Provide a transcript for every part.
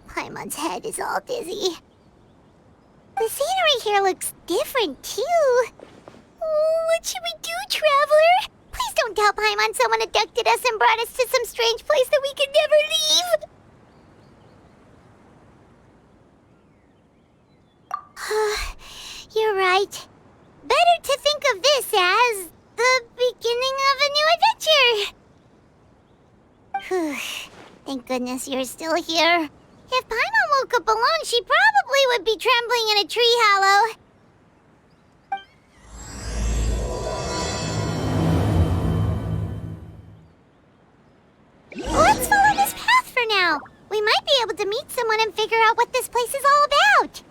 Paimon's head is all dizzy. The scenery here looks different, too. Oh, what should we do, Traveler? Please don't tell Paimon someone abducted us and brought us to some strange place that we could never leave. You're right. Better to think of this as the beginning of a new adventure. Thank goodness you're still here. If Paimon woke up alone, she probably would be trembling in a tree hollow. Let's follow this path for now. We might be able to meet someone and figure out what this place is all about.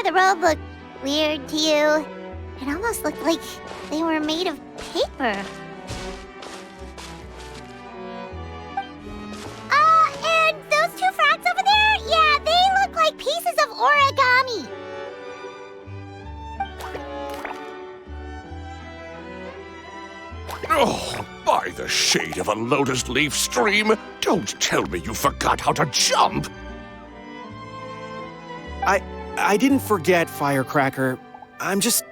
The robe looked weird to you. It almost looked like they were made of paper. And those two frogs over there? Yeah, they look like pieces of origami. Oh, by the shade of a lotus leaf stream, don't tell me you forgot how to jump! I didn't forget, Firecracker. I'm just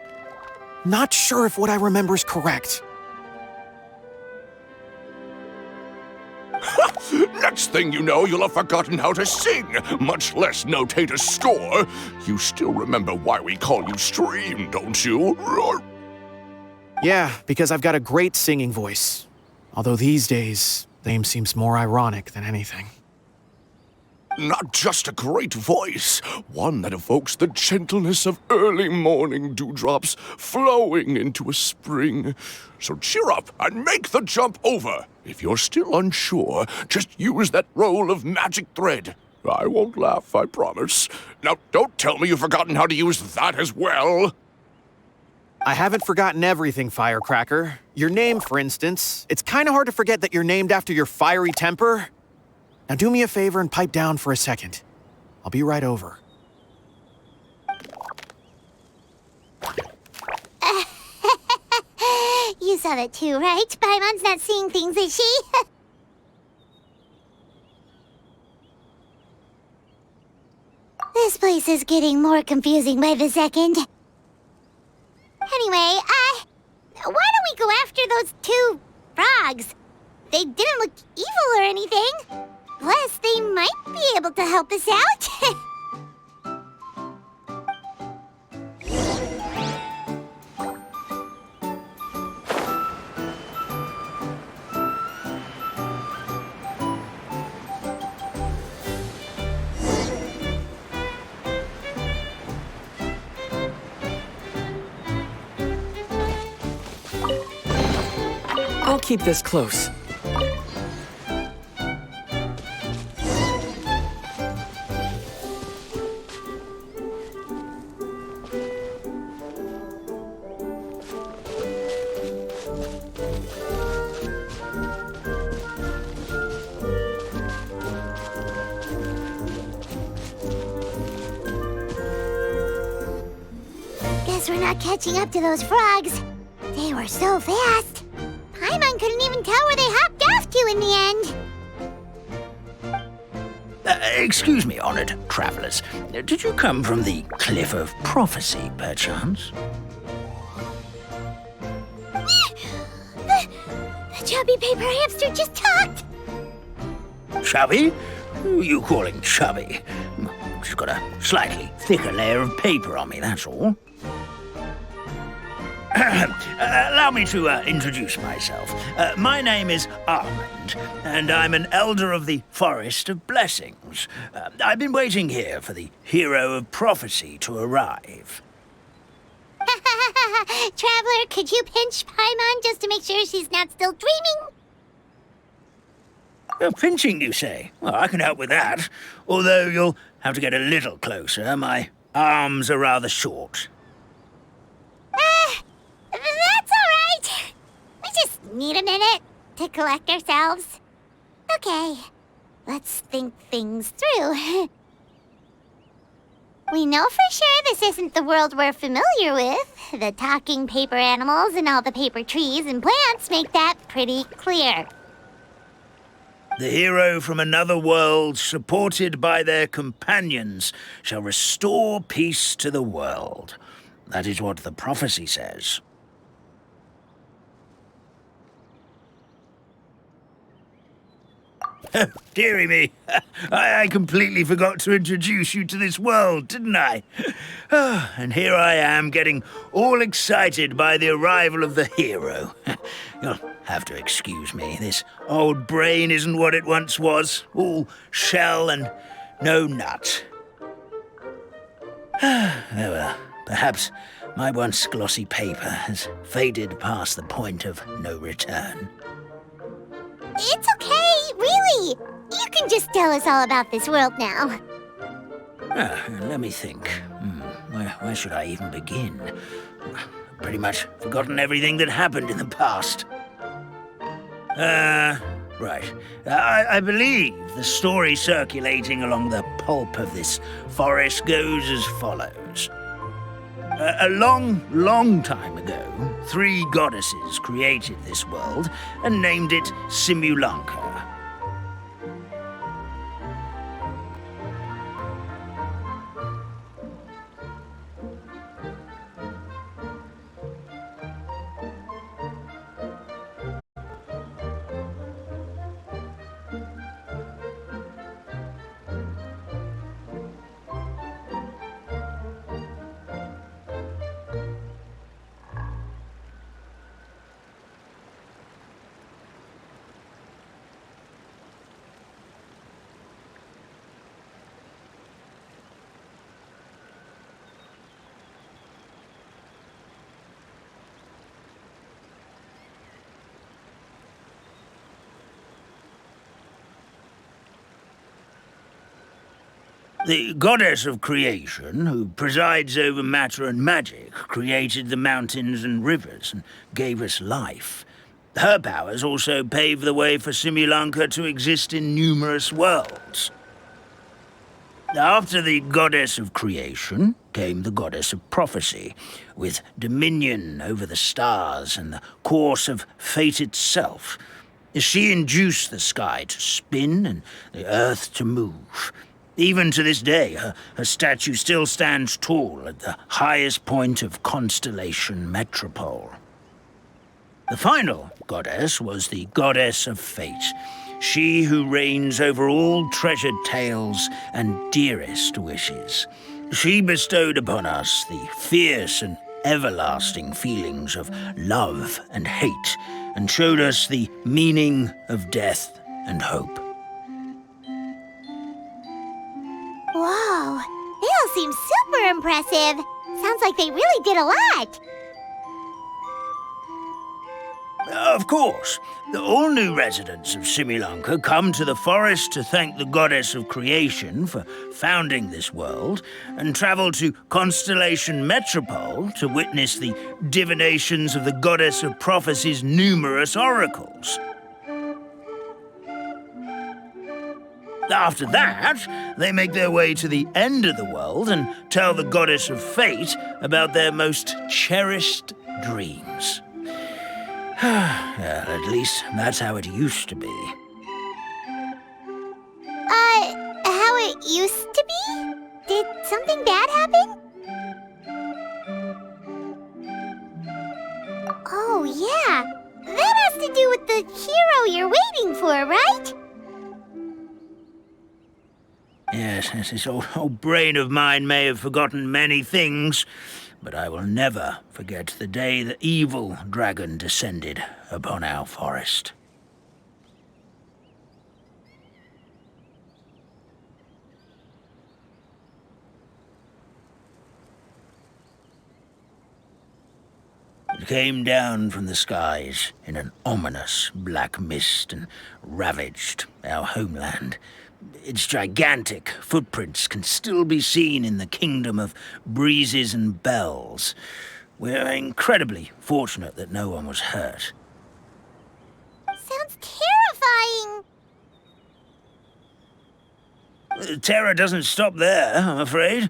not sure if what I remember is correct. Next thing you know, you'll have forgotten how to sing, much less notate a score. You still remember why we call you Stream, don't you? Yeah, because I've got a great singing voice. Although these days, name seems more ironic than anything. Not just a great voice, one that evokes the gentleness of early morning dewdrops flowing into a spring. So cheer up and make the jump over. If you're still unsure, just use that roll of magic thread. I won't laugh, I promise. Now, don't tell me you've forgotten how to use that as well. I haven't forgotten everything, Firecracker. Your name, for instance. It's kind of hard to forget that you're named after your fiery temper. Now do me a favor and pipe down for a second. I'll be right over. You saw that too, right? Paimon's not seeing things, is she? This place is getting more confusing by the second. Anyway, why don't we go after those two frogs? They didn't look evil or anything. Plus, they might be able to help us out. I'll keep this close. Guess we're not catching up to those frogs. They were so fast. Paimon couldn't even tell where they hopped off to in the end. Excuse me, honored travelers. Did you come from the Cliff of Prophecy, perchance? The chubby paper hamster just talked. Chubby? Who are you calling chubby? She's got a slightly thicker layer of paper on me, that's all. Allow me to introduce myself. My name is Armand, and I'm an elder of the Forest of Blessings. I've been waiting here for the hero of prophecy to arrive. Traveler, could you pinch Paimon just to make sure she's not still dreaming? Pinching, you say? Well, I can help with that. Although you'll have to get a little closer. My arms are rather short. That's all right. We just need a minute to collect ourselves. Okay, let's think things through. We know for sure this isn't the world we're familiar with. The talking paper animals and all the paper trees and plants make that pretty clear. The hero from another world, supported by their companions, shall restore peace to the world. That is what the prophecy says. Dearie me, I completely forgot to introduce you to this world, didn't I? And here I am, getting all excited by the arrival of the hero. You'll have to excuse me. This old brain isn't what it once was. All shell and no nut. Oh well, perhaps my once glossy paper has faded past the point of no return. It's okay, really. You can just tell us all about this world now. Let me think. Where should I even begin? I've pretty much forgotten everything that happened in the past. Right. I believe the story circulating along the pulp of this forest goes as follows. A long, long time ago, 3 goddesses created this world and named it Simulanka. The goddess of creation, who presides over matter and magic, created the mountains and rivers and gave us life. Her powers also pave the way for Simulanka to exist in numerous worlds. After the goddess of creation came the goddess of prophecy, with dominion over the stars and the course of fate itself. She induced the sky to spin and the earth to move. Even to this day, her statue still stands tall at the highest point of Constellation Metropole. The final goddess was the goddess of fate, she who reigns over all treasured tales and dearest wishes. She bestowed upon us the fierce and everlasting feelings of love and hate, and showed us the meaning of death and hope. Whoa, they all seem super impressive. Sounds like they really did a lot. Of course, all new residents of Simulanka come to the forest to thank the goddess of creation for founding this world, and travel to Constellation Metropole to witness the divinations of the goddess of prophecy's numerous oracles. After that, they make their way to the end of the world and tell the goddess of fate about their most cherished dreams. Well, at least that's how it used to be. How it used to be? Did something bad happen? Oh, yeah. That has to do with the hero you're waiting for, right? Yes, this old brain of mine may have forgotten many things, but I will never forget the day the evil dragon descended upon our forest. It came down from the skies in an ominous black mist and ravaged our homeland. Its gigantic footprints can still be seen in the kingdom of breezes and bells. We're incredibly fortunate that no one was hurt. Sounds terrifying. The terror doesn't stop there, I'm afraid.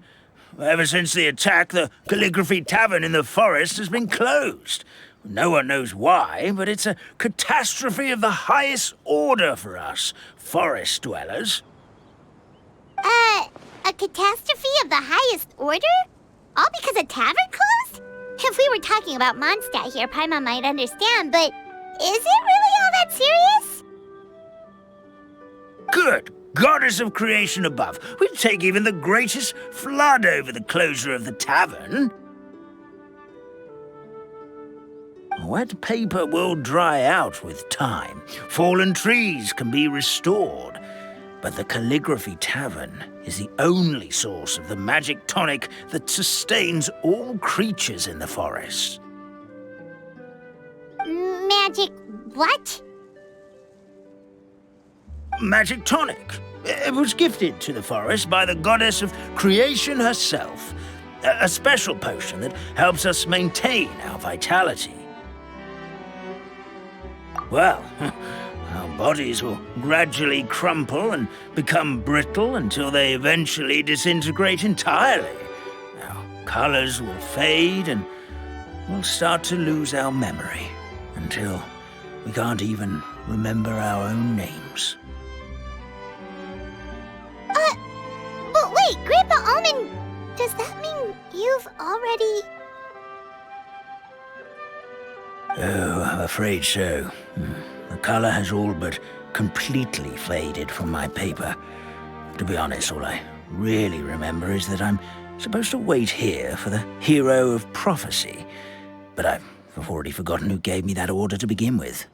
Ever since the attack, the Calligraphy Tavern in the forest has been closed. No one knows why, but it's a catastrophe of the highest order for us, forest dwellers. A catastrophe of the highest order? All because a tavern closed? If we were talking about Mondstadt here, Paimon might understand, but is it really all that serious? Good goddess of creation above, we'd take even the greatest flood over the closure of the tavern. Wet paper will dry out with time. Fallen trees can be restored. But the Calligraphy Tavern is the only source of the magic tonic that sustains all creatures in the forest. Magic what? Magic tonic. It was gifted to the forest by the goddess of creation herself. A special potion that helps us maintain our vitality. Well, our bodies will gradually crumple and become brittle until they eventually disintegrate entirely. Our colors will fade and we'll start to lose our memory until we can't even remember our own names. But wait, Grandpa Almond, does that mean you've already... Oh, I'm afraid so. The color has all but completely faded from my paper. To be honest, all I really remember is that I'm supposed to wait here for the hero of prophecy. But I've already forgotten who gave me that order to begin with.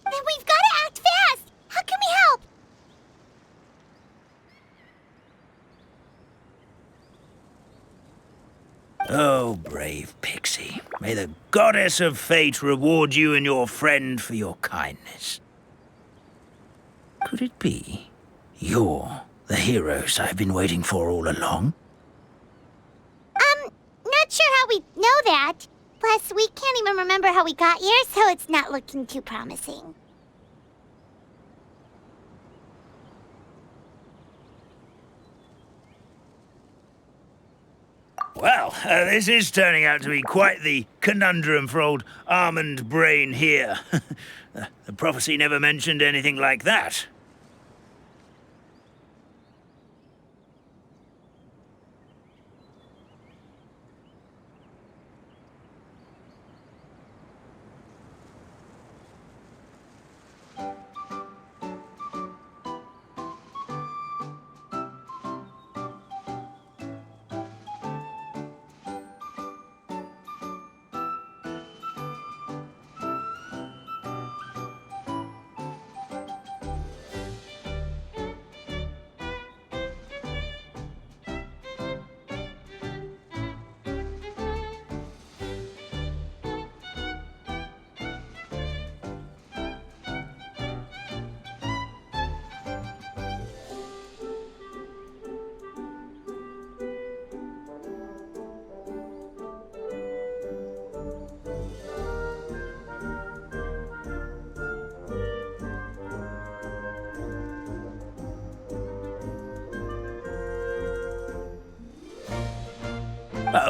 Then we've got to act fast! How can we help? Oh, brave Pixie. May the goddess of fate reward you and your friend for your kindness. Could it be you're The heroes I've been waiting for all along? Not sure how we know that. Plus, we can't even remember how we got here, so it's not looking too promising. Well, this is turning out to be quite the conundrum for old Almond Brain here. The prophecy never mentioned anything like that.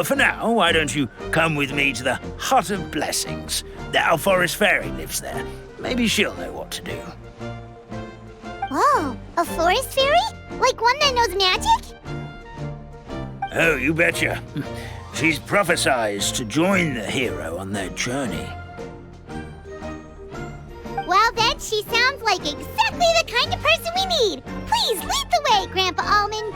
For now, why don't you come with me to the Hut of Blessings? Our forest fairy lives there. Maybe she'll know what to do. Whoa, a forest fairy? Like one that knows magic? Oh, you betcha. She's prophesized to join the hero on their journey. Well, then she sounds like exactly the kind of person we need. Please lead the way, Grandpa Almond.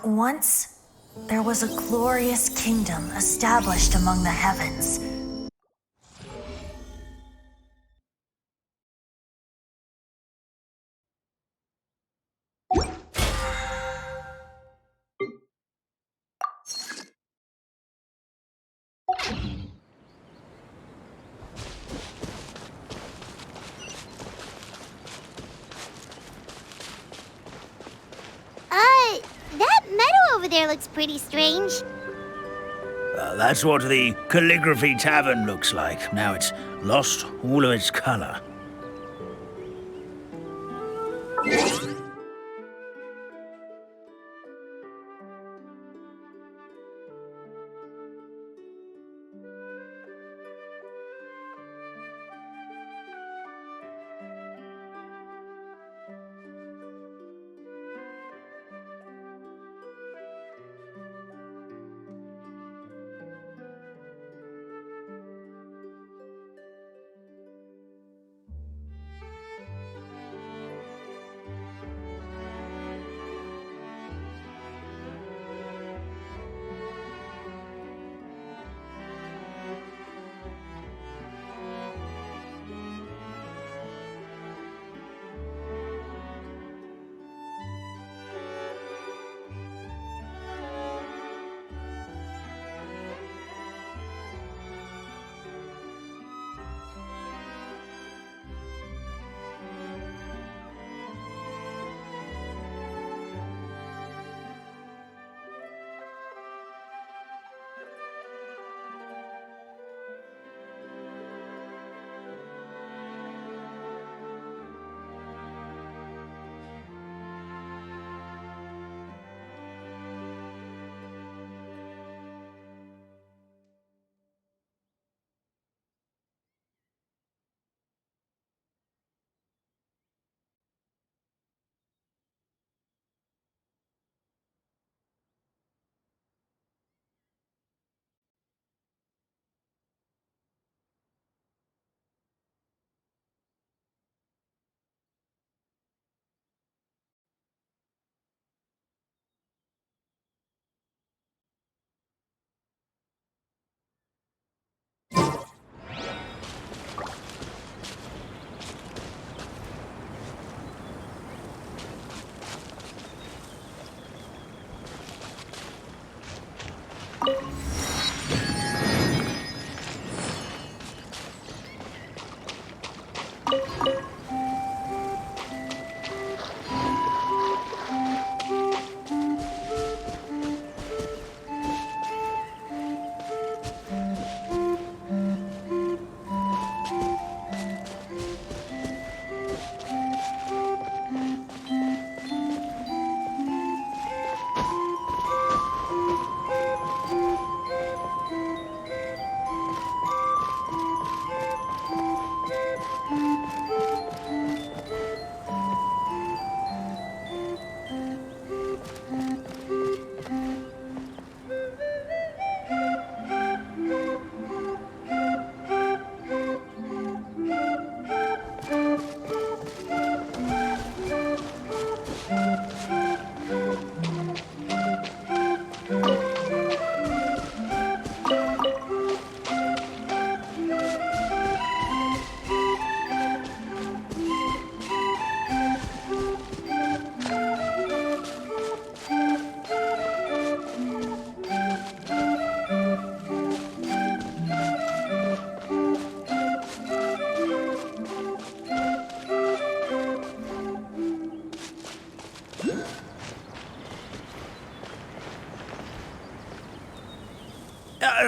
Once, there was a glorious kingdom established among the heavens. That meadow over there looks pretty strange. That's what the Calligraphy Tavern looks like. Now it's lost all of its color.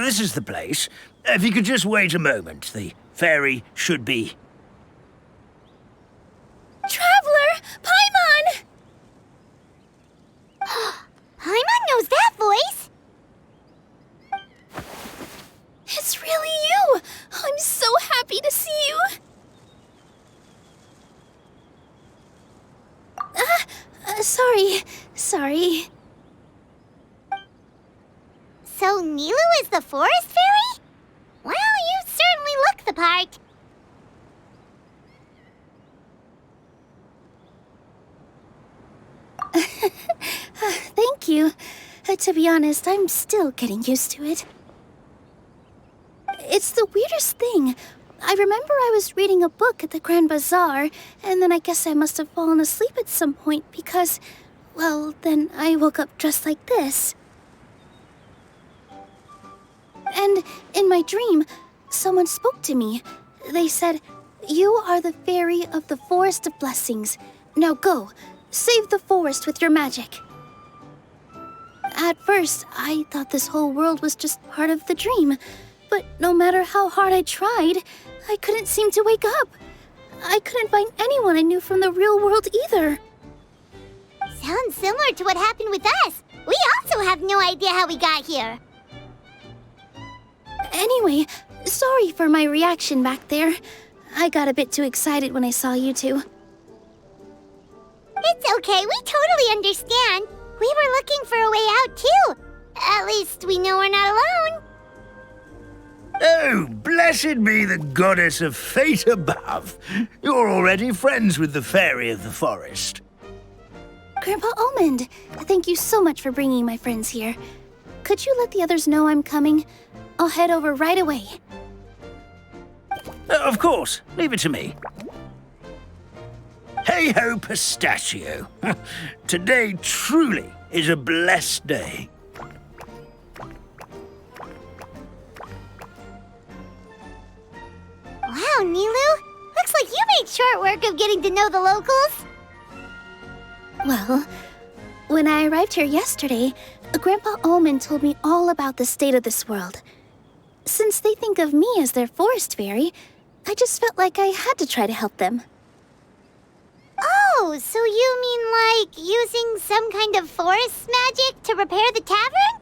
This is the place. If you could just wait a moment, the ferry should be... Traveler! Paimon! Paimon knows that voice! It's really you! I'm so happy to see you! Sorry. So Nilu is the forest fairy? Well, you certainly look the part. Thank thank you. To be honest, I'm still getting used to it. It's the weirdest thing. I remember I was reading a book at the Grand Bazaar, and then I guess I must have fallen asleep at some point because, well, then I woke up dressed like this. And in my dream, someone spoke to me. They said, "You are the fairy of the Forest of Blessings. Now go, save the forest with your magic." At first, I thought this whole world was just part of the dream, but no matter how hard I tried, I couldn't seem to wake up. I couldn't find anyone I knew from the real world either. Sounds similar to what happened with us. We also have no idea how we got here. Anyway, sorry for my reaction back there. I got a bit too excited when I saw you two. It's okay, we totally understand. We were looking for a way out too. At least we know we're not alone. Oh, blessed be the goddess of fate above. You're already friends with the fairy of the forest. Grandpa Almond, thank you so much for bringing my friends here. Could you let the others know I'm coming? I'll head over right away. Of course, leave it to me. Hey ho, pistachio. Today truly is a blessed day. Wow, Nilu. Looks like you made short work of getting to know the locals. Well, when I arrived here yesterday, Grandpa Almond told me all about the state of this world. Since they think of me as their forest fairy, I just felt like I had to try to help them. Oh, so you mean like using some kind of forest magic to repair the tavern?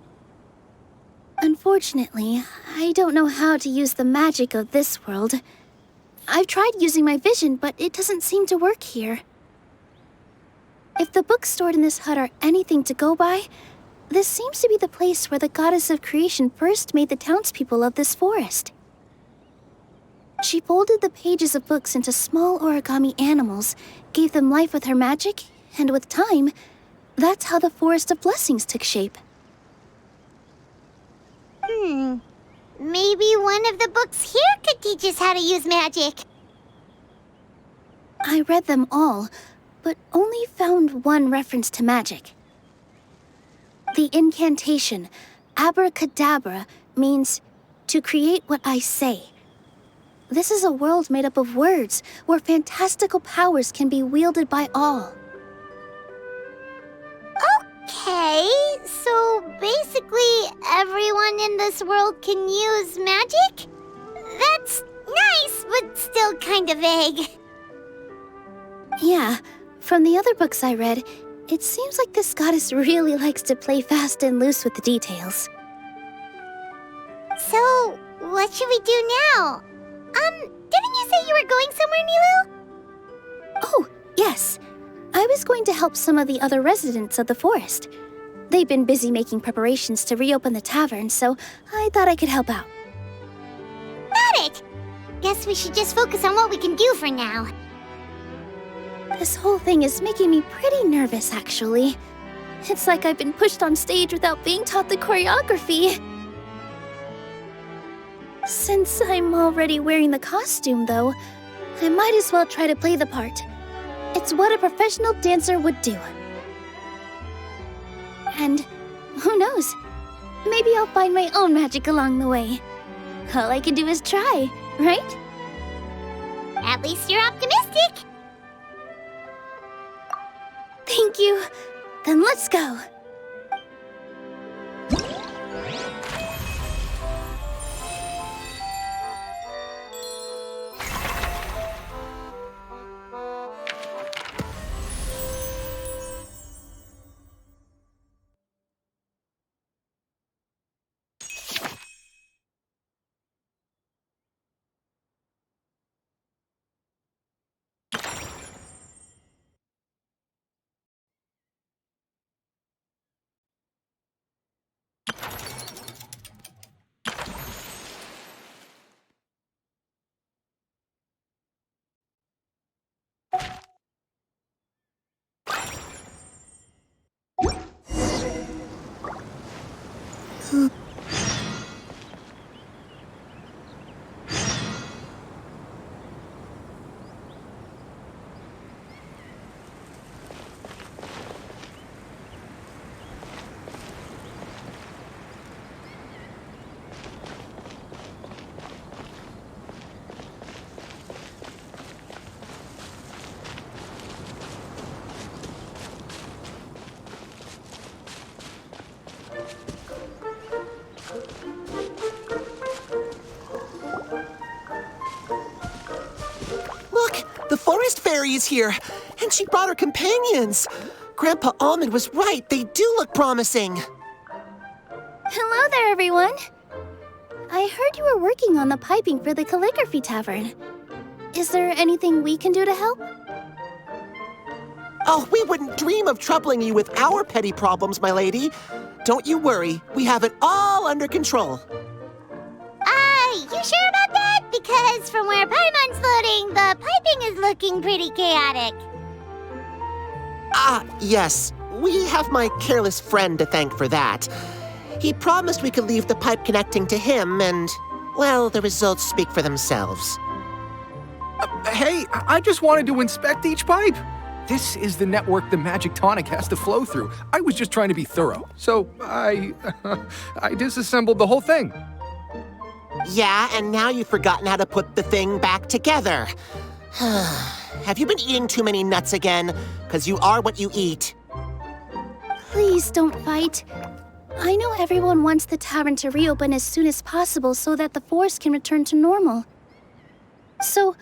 Unfortunately, I don't know how to use the magic of this world. I've tried using my vision, but it doesn't seem to work here. If the books stored in this hut are anything to go by, this seems to be the place where the goddess of creation first made the townspeople of this forest. She folded the pages of books into small origami animals, gave them life with her magic, and with time, that's how the Forest of Blessings took shape. Maybe one of the books here could teach us how to use magic. I read them all, but only found one reference to magic. The incantation, abracadabra, means to create what I say. This is a world made up of words, where fantastical powers can be wielded by all. Okay, so basically everyone in this world can use magic? That's nice, but still kind of vague. Yeah, from the other books I read, it seems like this goddess really likes to play fast and loose with the details. So, what should we do now? Didn't you say you were going somewhere, Nilu? Oh, yes. I was going to help some of the other residents of the forest. They've been busy making preparations to reopen the tavern, so I thought I could help out. Got it! Guess we should just focus on what we can do for now. This whole thing is making me pretty nervous, actually. It's like I've been pushed on stage without being taught the choreography. Since I'm already wearing the costume, though, I might as well try to play the part. It's what a professional dancer would do. And who knows? Maybe I'll find my own magic along the way. All I can do is try, right? At least you're optimistic. Thank you. Then let's go. Look, the forest fairy is here, and she brought her companions. Grandpa Almond was right. They do look promising. Hello there, everyone. I heard you were working on the piping for the calligraphy tavern. Is there anything we can do to help? Oh, we wouldn't dream of troubling you with our petty problems, my lady. Don't you worry. We have it all under control. You sure about that? Because from where Paimon's floating, the piping is looking pretty chaotic. Yes. We have my careless friend to thank for that. He promised we could leave the pipe connecting to him, and, well, the results speak for themselves. Hey, I just wanted to inspect each pipe. This is the network the magic tonic has to flow through. I was just trying to be thorough, so I disassembled the whole thing. Yeah, and now you've forgotten how to put the thing back together. Have you been eating too many nuts again? 'Cause you are what you eat. Please don't fight. I know everyone wants the tavern to reopen as soon as possible so that the forest can return to normal. So,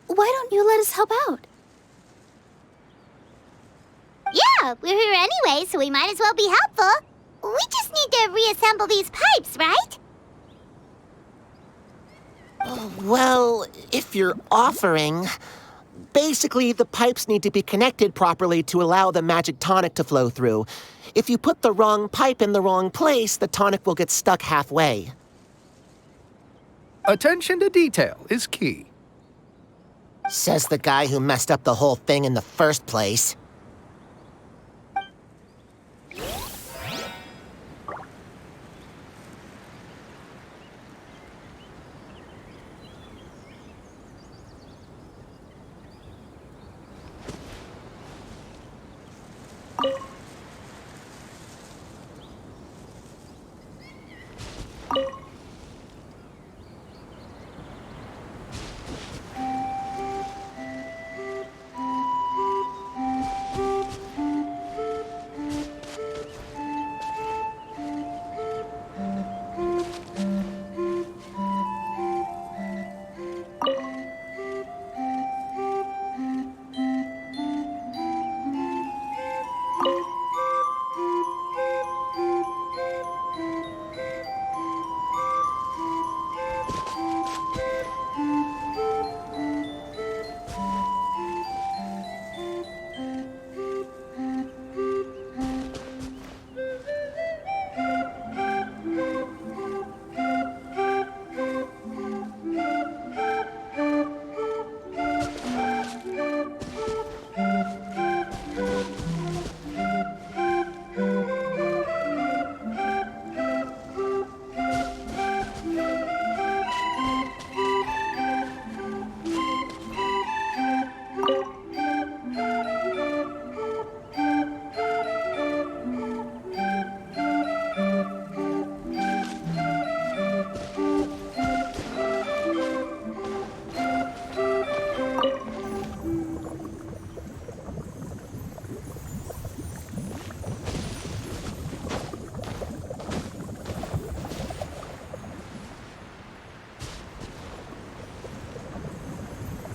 why don't you let us help out? Yeah, we're here anyway, so we might as well be helpful. We just need to reassemble these pipes, right? Well, if you're offering... Basically, the pipes need to be connected properly to allow the magic tonic to flow through. If you put the wrong pipe in the wrong place, the tonic will get stuck halfway. Attention to detail is key. Says the guy who messed up the whole thing in the first place.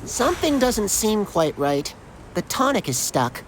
Something doesn't seem quite right. The tonic is stuck.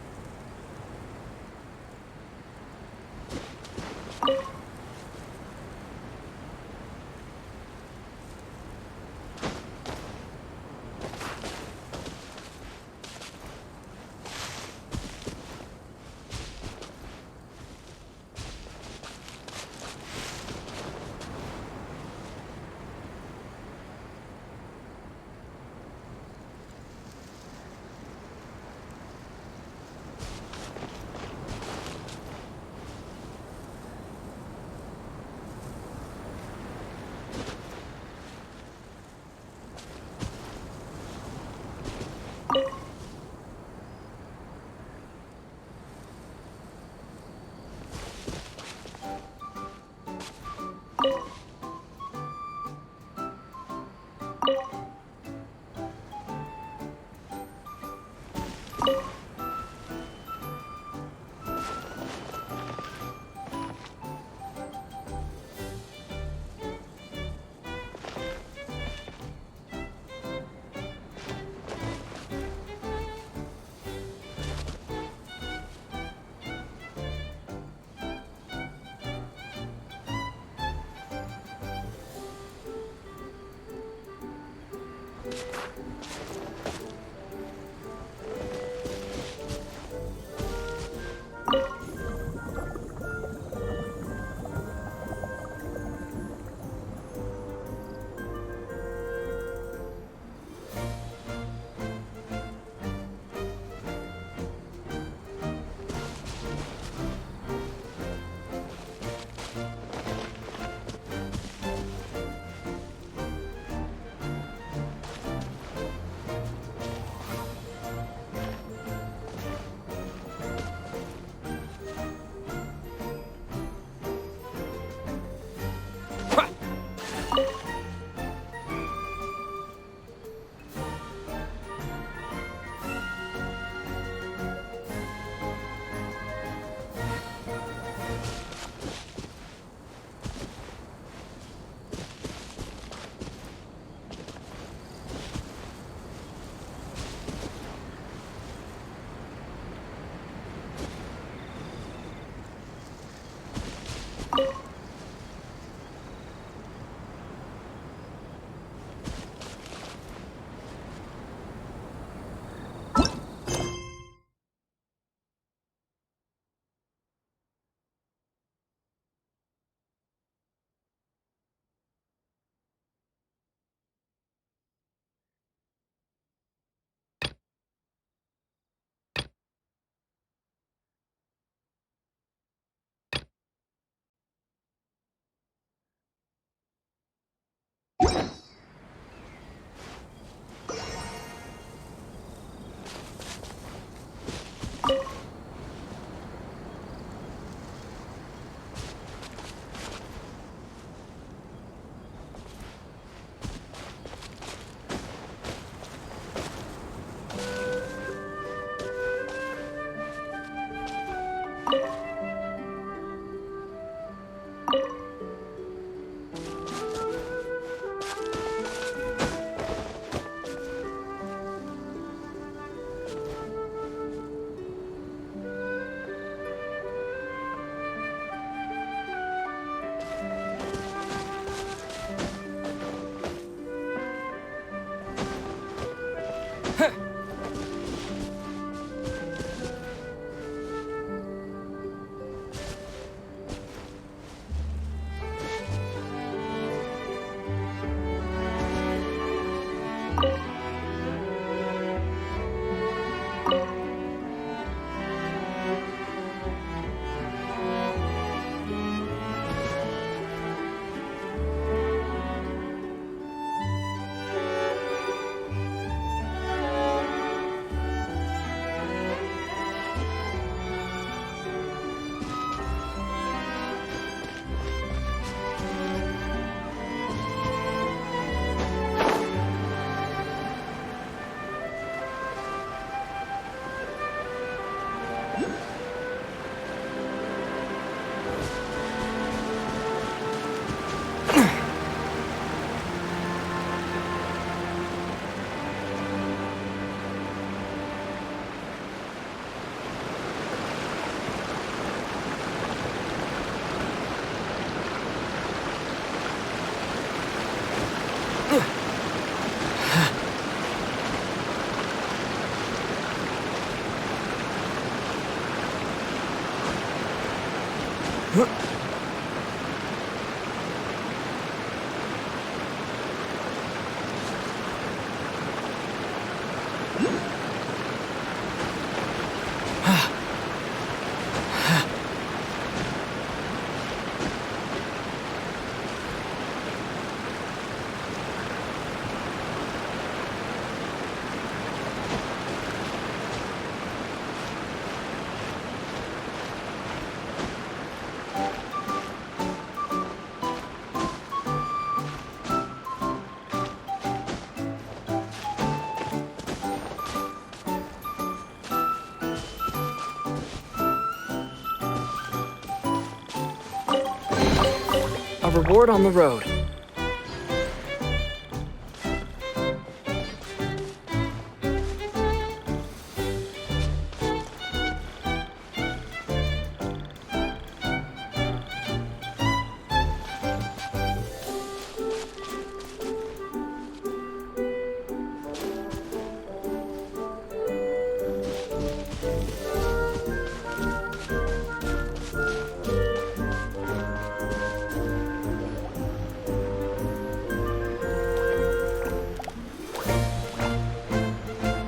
reward on the road.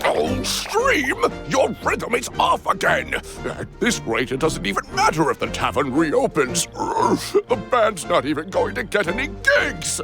Oh, Stream! Your rhythm is off again! At this rate, it doesn't even matter if the tavern reopens. The band's not even going to get any gigs!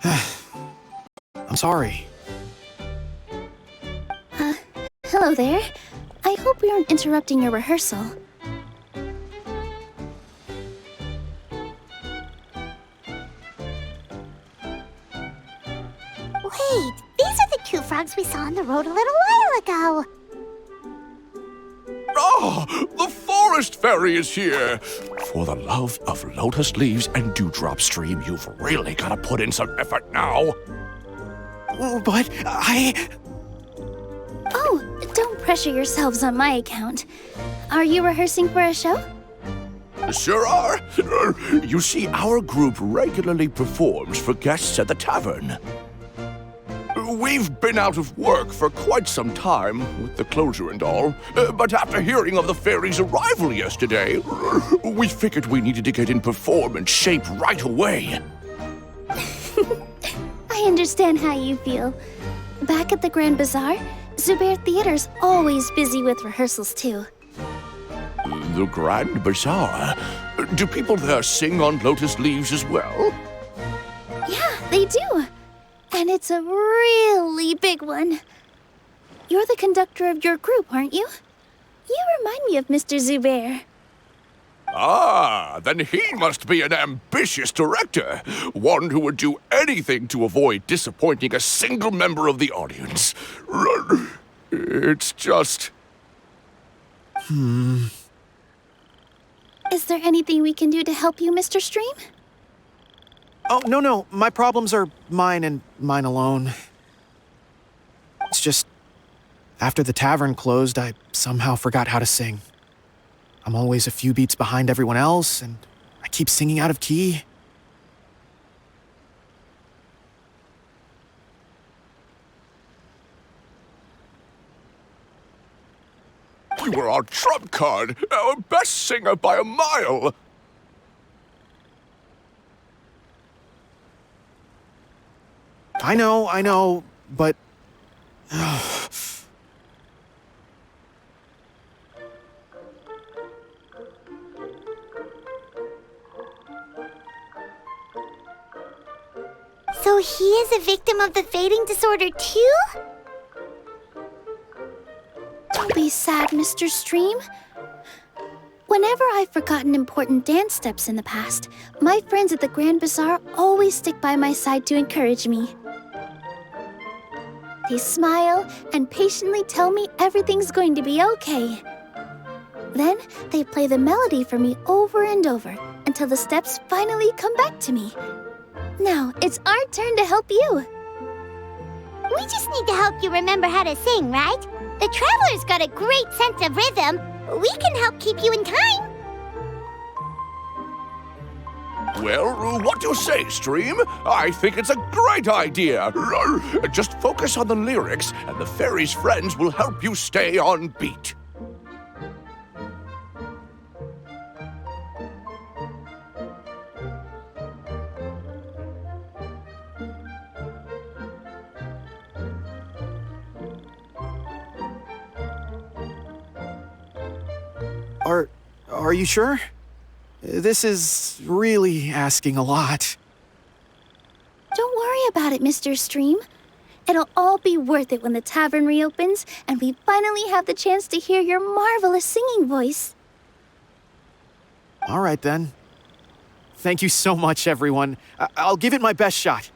I'm sorry. Hello there. I hope we aren't interrupting your rehearsal. Wait, these are the two frogs we saw on the road a little while ago. Ah, the forest fairy is here! For the love of lotus leaves and dewdrop stream, you've really got to put in some effort now. But Oh, don't pressure yourselves on my account. Are you rehearsing for a show? Sure are. You see, our group regularly performs for guests at the tavern. We've been out of work for quite some time, with the closure and all, but after hearing of the fairy's arrival yesterday, we figured we needed to get in performance shape right away. I understand how you feel. Back at the Grand Bazaar, Zubair Theater's always busy with rehearsals too. The Grand Bazaar? Do people there sing on lotus leaves as well? Yeah, they do. And it's a really big one. You're the conductor of your group, aren't you? You remind me of Mr. Zubair. Ah, then he must be an ambitious director. One who would do anything to avoid disappointing a single member of the audience. It's just... Is there anything we can do to help you, Mr. Stream? Oh, no. My problems are mine and mine alone. It's just, after the tavern closed, I somehow forgot how to sing. I'm always a few beats behind everyone else, and I keep singing out of key. You were our trump card, our best singer by a mile. I know, but... So he is a victim of the fading disorder too? Don't be sad, Mr. Stream. Whenever I've forgotten important dance steps in the past, my friends at the Grand Bazaar always stick by my side to encourage me. They smile and patiently tell me everything's going to be okay. Then they play the melody for me over and over until the steps finally come back to me. Now it's our turn to help you. We just need to help you remember how to sing, right? The Traveler's got a great sense of rhythm. We can help keep you in time. Well, what do you say, Stream? I think it's a great idea. Just focus on the lyrics, and the fairy's friends will help you stay on beat. Are you sure? This is really asking a lot. Don't worry about it, Mr. Stream. It'll all be worth it when the tavern reopens and we finally have the chance to hear your marvelous singing voice. All right, then. Thank you so much, everyone. I'll give it my best shot.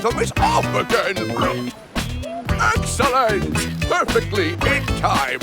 rhythm is off again. Excellent! Perfectly in time.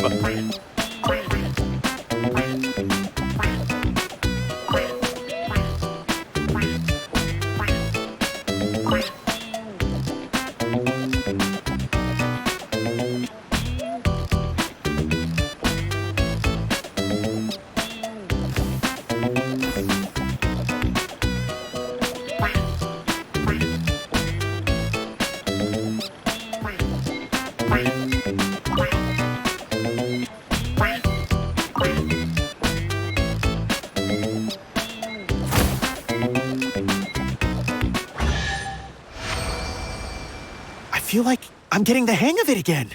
I feel like I'm getting the hang of it again.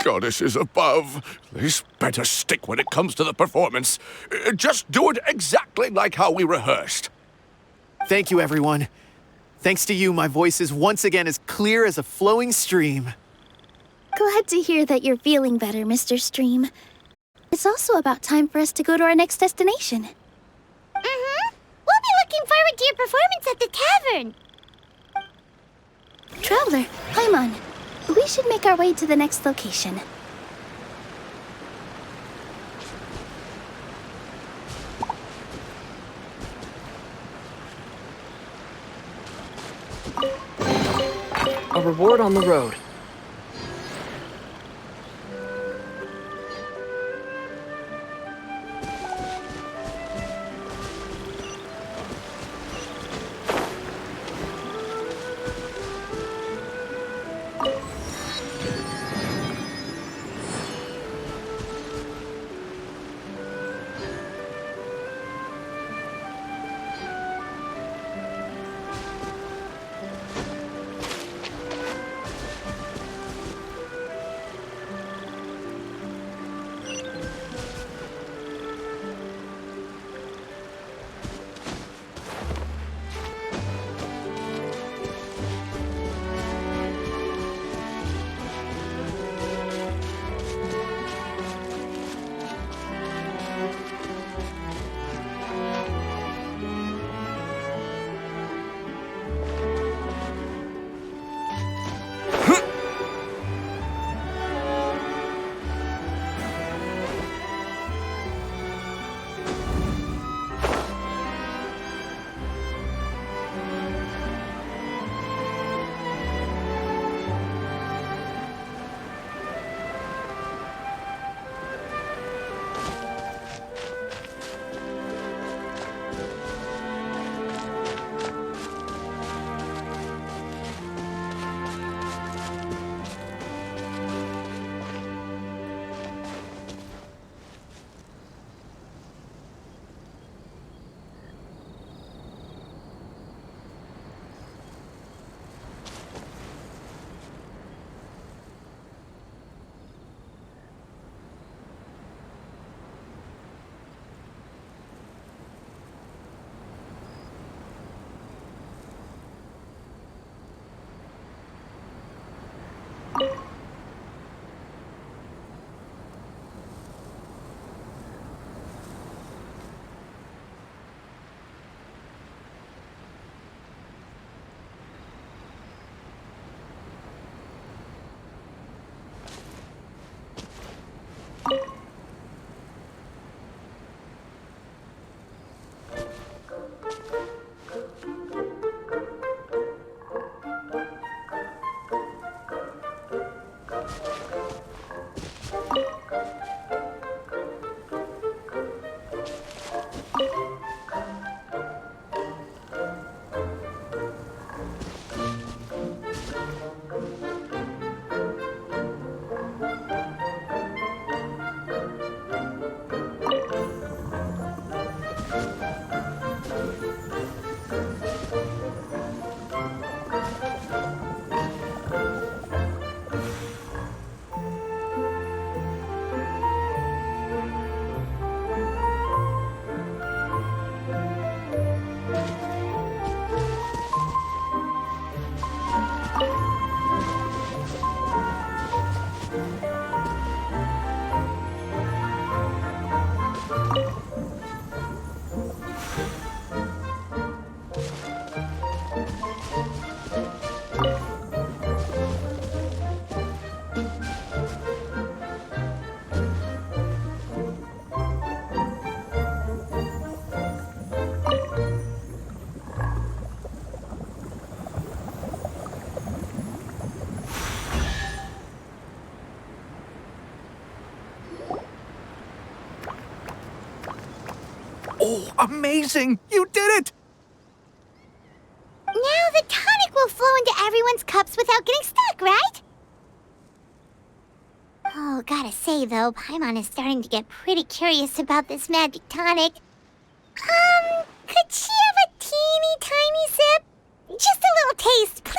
Goddesses above, this better stick when it comes to the performance. Just do it exactly like how we rehearsed. Thank you, everyone. Thanks to you, my voice is once again as clear as a flowing stream. Glad to hear that you're feeling better, Mr. Stream. It's also about time for us to go to our next destination. Mm-hmm. We'll be looking forward to your performance at the tavern. Traveler, climb on. We should make our way to the next location. A reward on the road. Oh, amazing! You did it! Now the tonic will flow into everyone's cups without getting stuck, right? Oh, gotta say though, Paimon is starting to get pretty curious about this magic tonic. Could she have a teeny tiny sip? Just a little taste, please?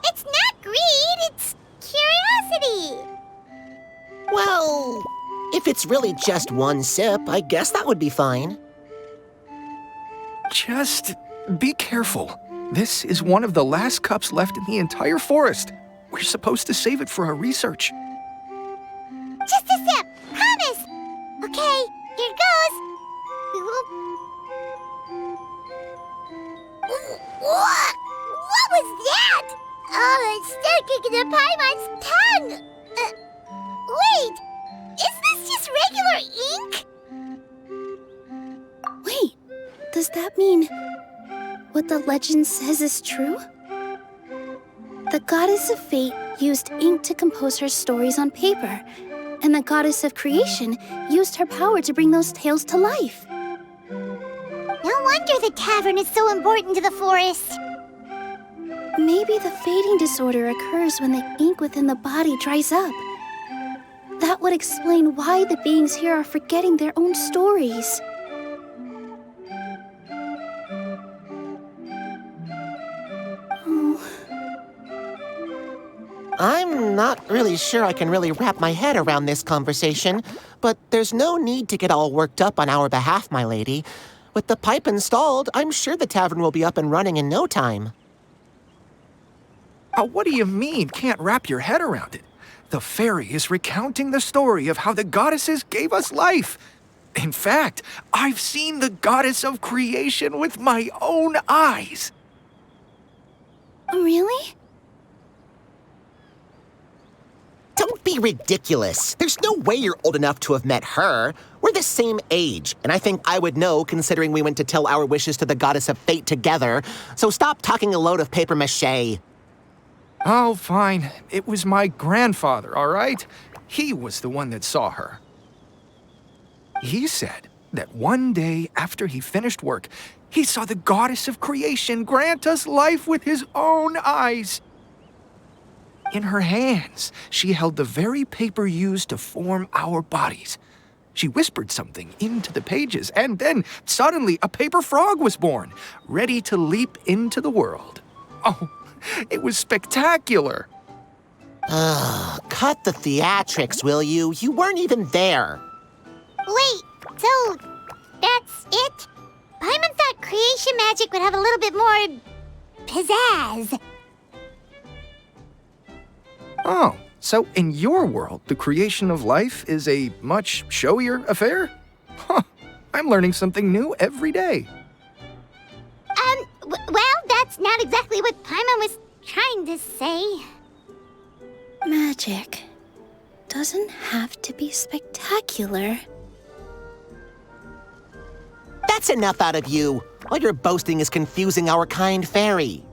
It's not greed, it's curiosity. Well, if it's really just one sip, I guess that would be fine. Just be careful. This is one of the last cups left in the entire forest. We're supposed to save it for our research. Just a sip, promise. Okay, here goes. What? What was that? Oh, it's sticking to Paimon's tongue. Wait, is this just regular ink? Wait, does that mean what the legend says is true? The goddess of fate used ink to compose her stories on paper, and the goddess of creation used her power to bring those tales to life. No wonder the tavern is so important to the forest. Maybe the fading disorder occurs when the ink within the body dries up. That would explain why the beings here are forgetting their own stories. I'm not really sure I can really wrap my head around this conversation, but there's no need to get all worked up on our behalf, my lady. With the pipe installed, I'm sure the tavern will be up and running in no time. What do you mean, can't wrap your head around it? The fairy is recounting the story of how the goddesses gave us life. In fact, I've seen the goddess of creation with my own eyes. Really? Don't be ridiculous. There's no way you're old enough to have met her. We're the same age, and I think I would know considering we went to tell our wishes to the goddess of fate together. So stop talking a load of papier-mâché. Oh, fine. It was my grandfather, all right? He was the one that saw her. He said that one day after he finished work, he saw the goddess of creation grant us life with his own eyes. In her hands, she held the very paper used to form our bodies. She whispered something into the pages, and then suddenly a paper frog was born, ready to leap into the world. Oh, it was spectacular. Cut the theatrics, will you? You weren't even there. Wait, so that's it? Paimon thought creation magic would have a little bit more pizzazz. Oh, so in your world, the creation of life is a much showier affair? Huh, I'm learning something new every day. Well, that's not exactly what Paimon was trying to say. Magic doesn't have to be spectacular. That's enough out of you. All your boasting is confusing our kind fairy.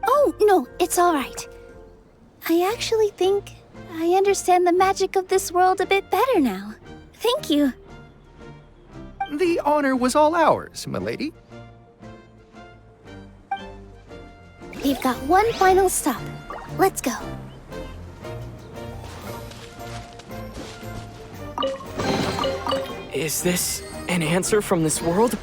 Oh, no, it's all right. I actually think I understand the magic of this world a bit better now. Thank you. The honor was all ours, milady. We've got one final stop. Let's go. Is this an answer from this world?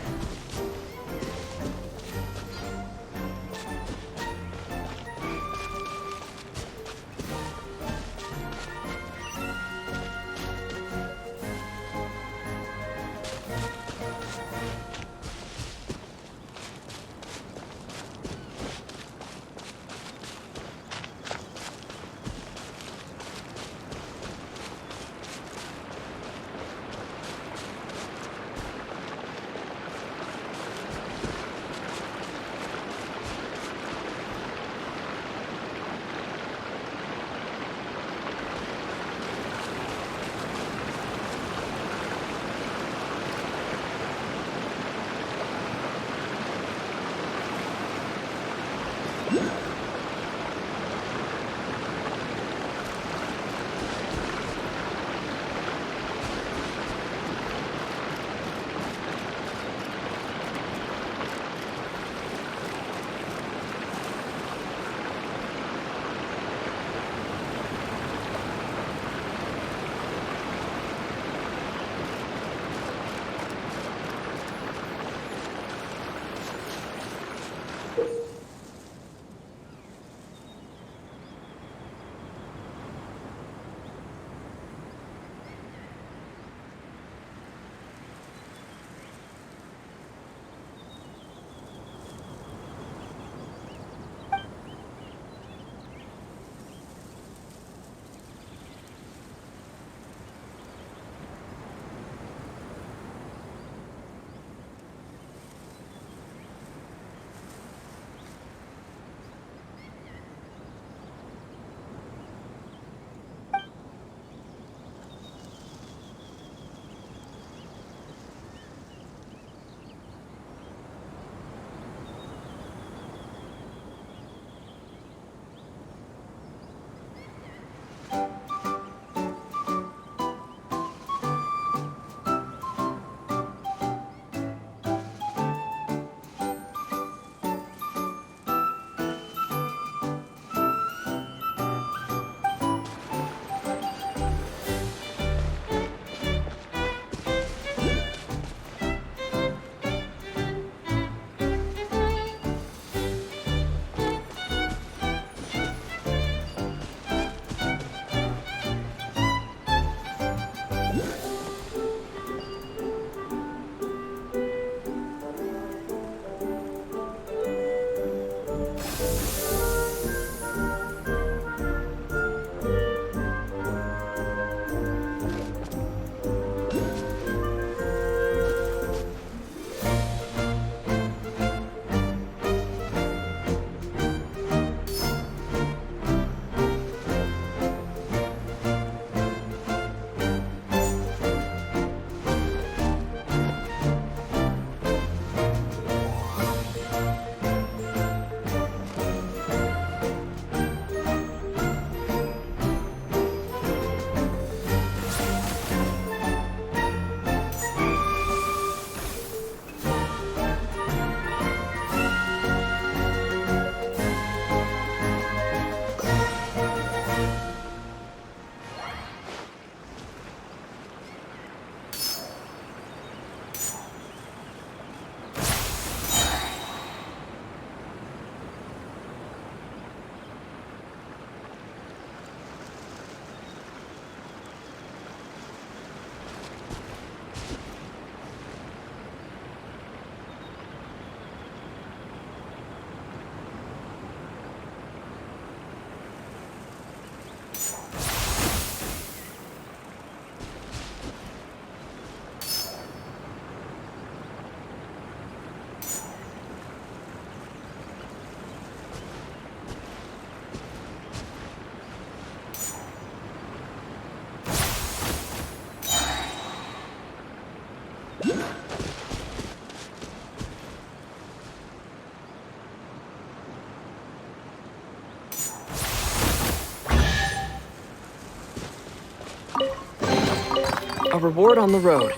A reward on the road.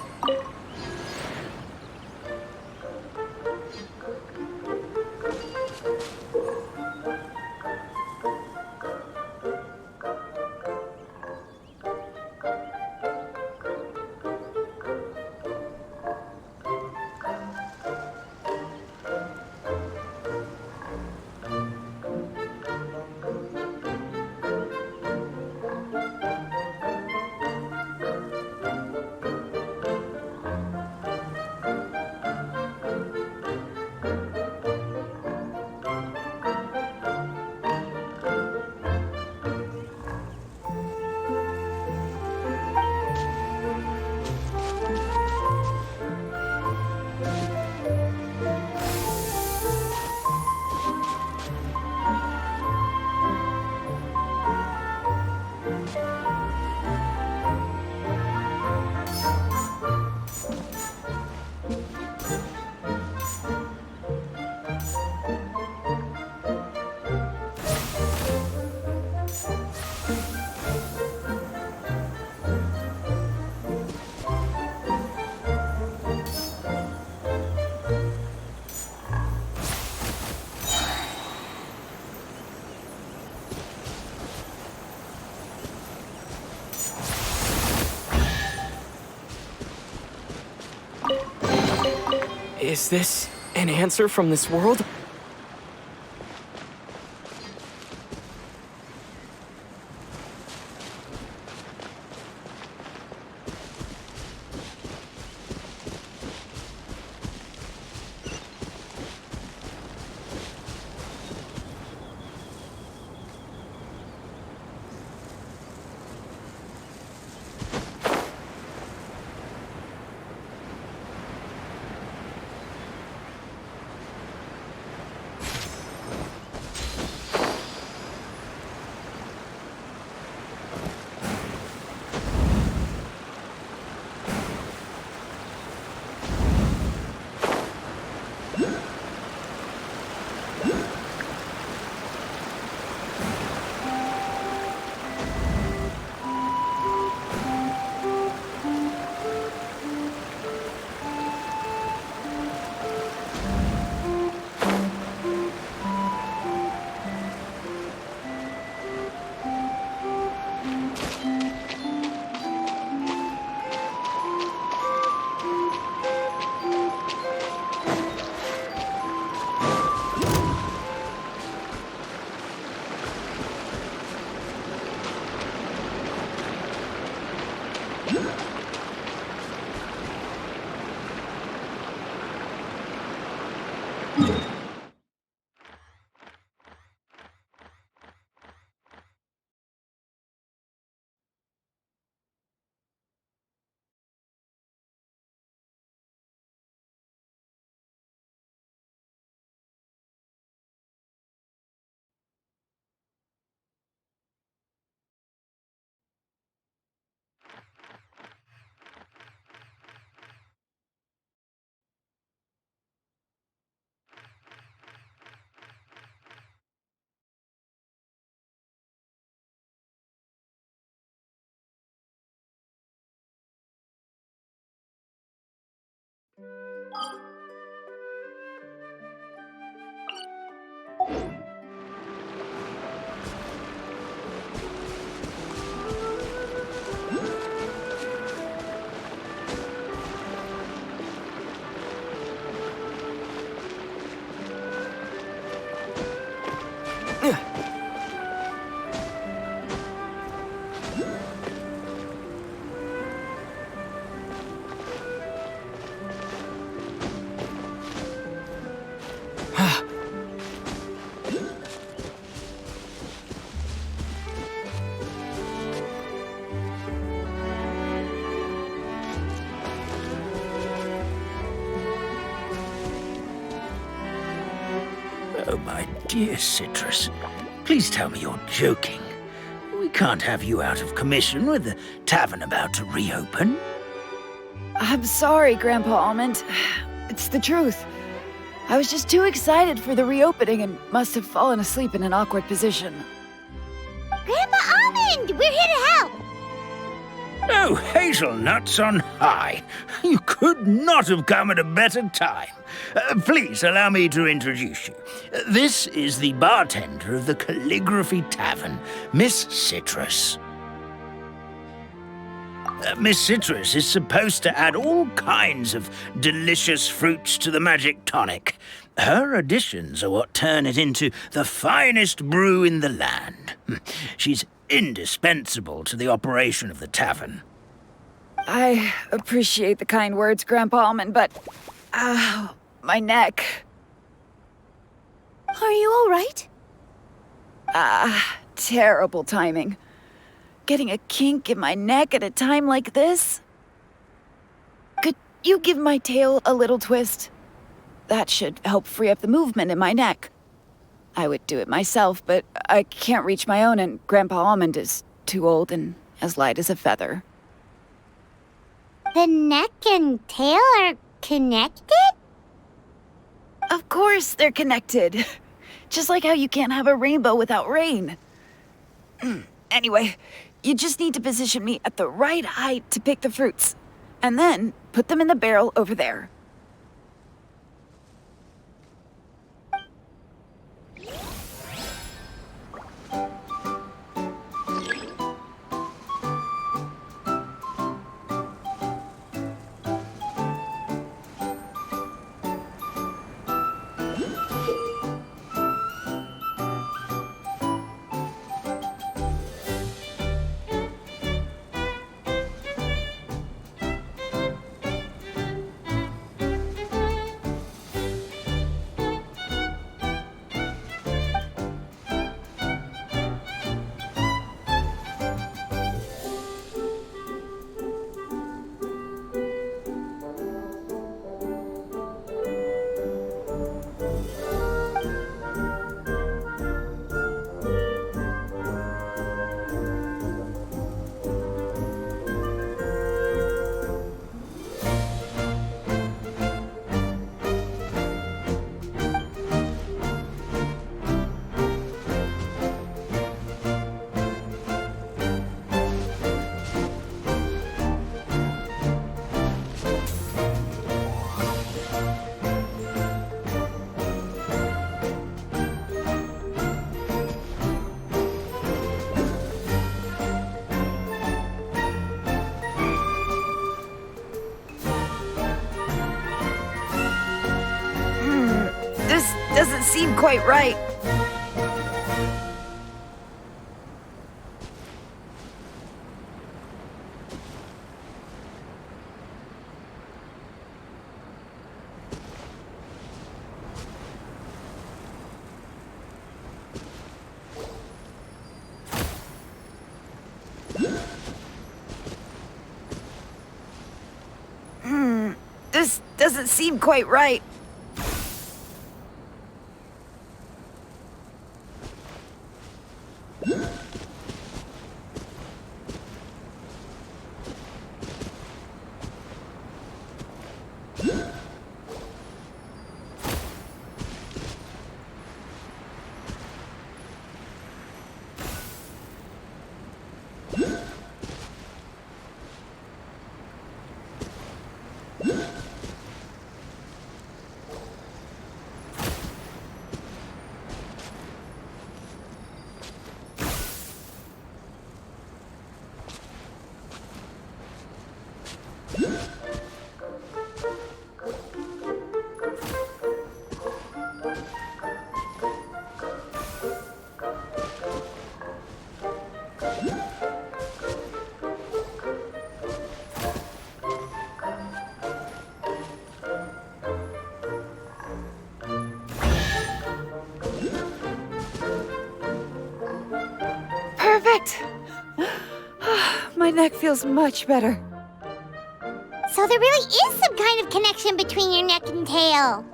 Is this an answer from this world? Oh, my dear Citrus, please tell me you're joking. We can't have you out of commission with the tavern about to reopen. I'm sorry, Grandpa Almond. It's the truth. I was just too excited for the reopening and must have fallen asleep in an awkward position. Grandpa Almond, we're here to help. So, hazelnuts on high. You could not have come at a better time. Please allow me to introduce you. This is the bartender of the Calligraphy Tavern, Miss Citrus. Miss Citrus is supposed to add all kinds of delicious fruits to the magic tonic. Her additions are what turn it into the finest brew in the land. She's indispensable to the operation of the tavern. I appreciate the kind words, Grandpa Almond, but... my neck. Are you all right? Terrible timing. Getting a kink in my neck at a time like this? Could you give my tail a little twist? That should help free up the movement in my neck. I would do it myself, but I can't reach my own, and Grandpa Almond is too old and as light as a feather. The neck and tail are connected? Of course they're connected. Just like how you can't have a rainbow without rain. Anyway, you just need to position me at the right height to pick the fruits, and then put them in the barrel over there. This doesn't seem quite right. This doesn't seem quite right. Perfect! My neck feels much better. So there really is some kind of connection between your neck and tail.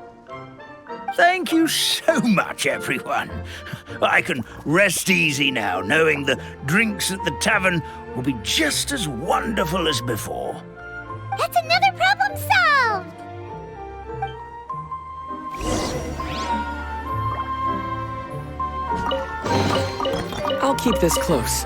Thank you so much, everyone. I can rest easy now, knowing the drinks at the tavern will be just as wonderful as before. That's another problem solved! I'll keep this close.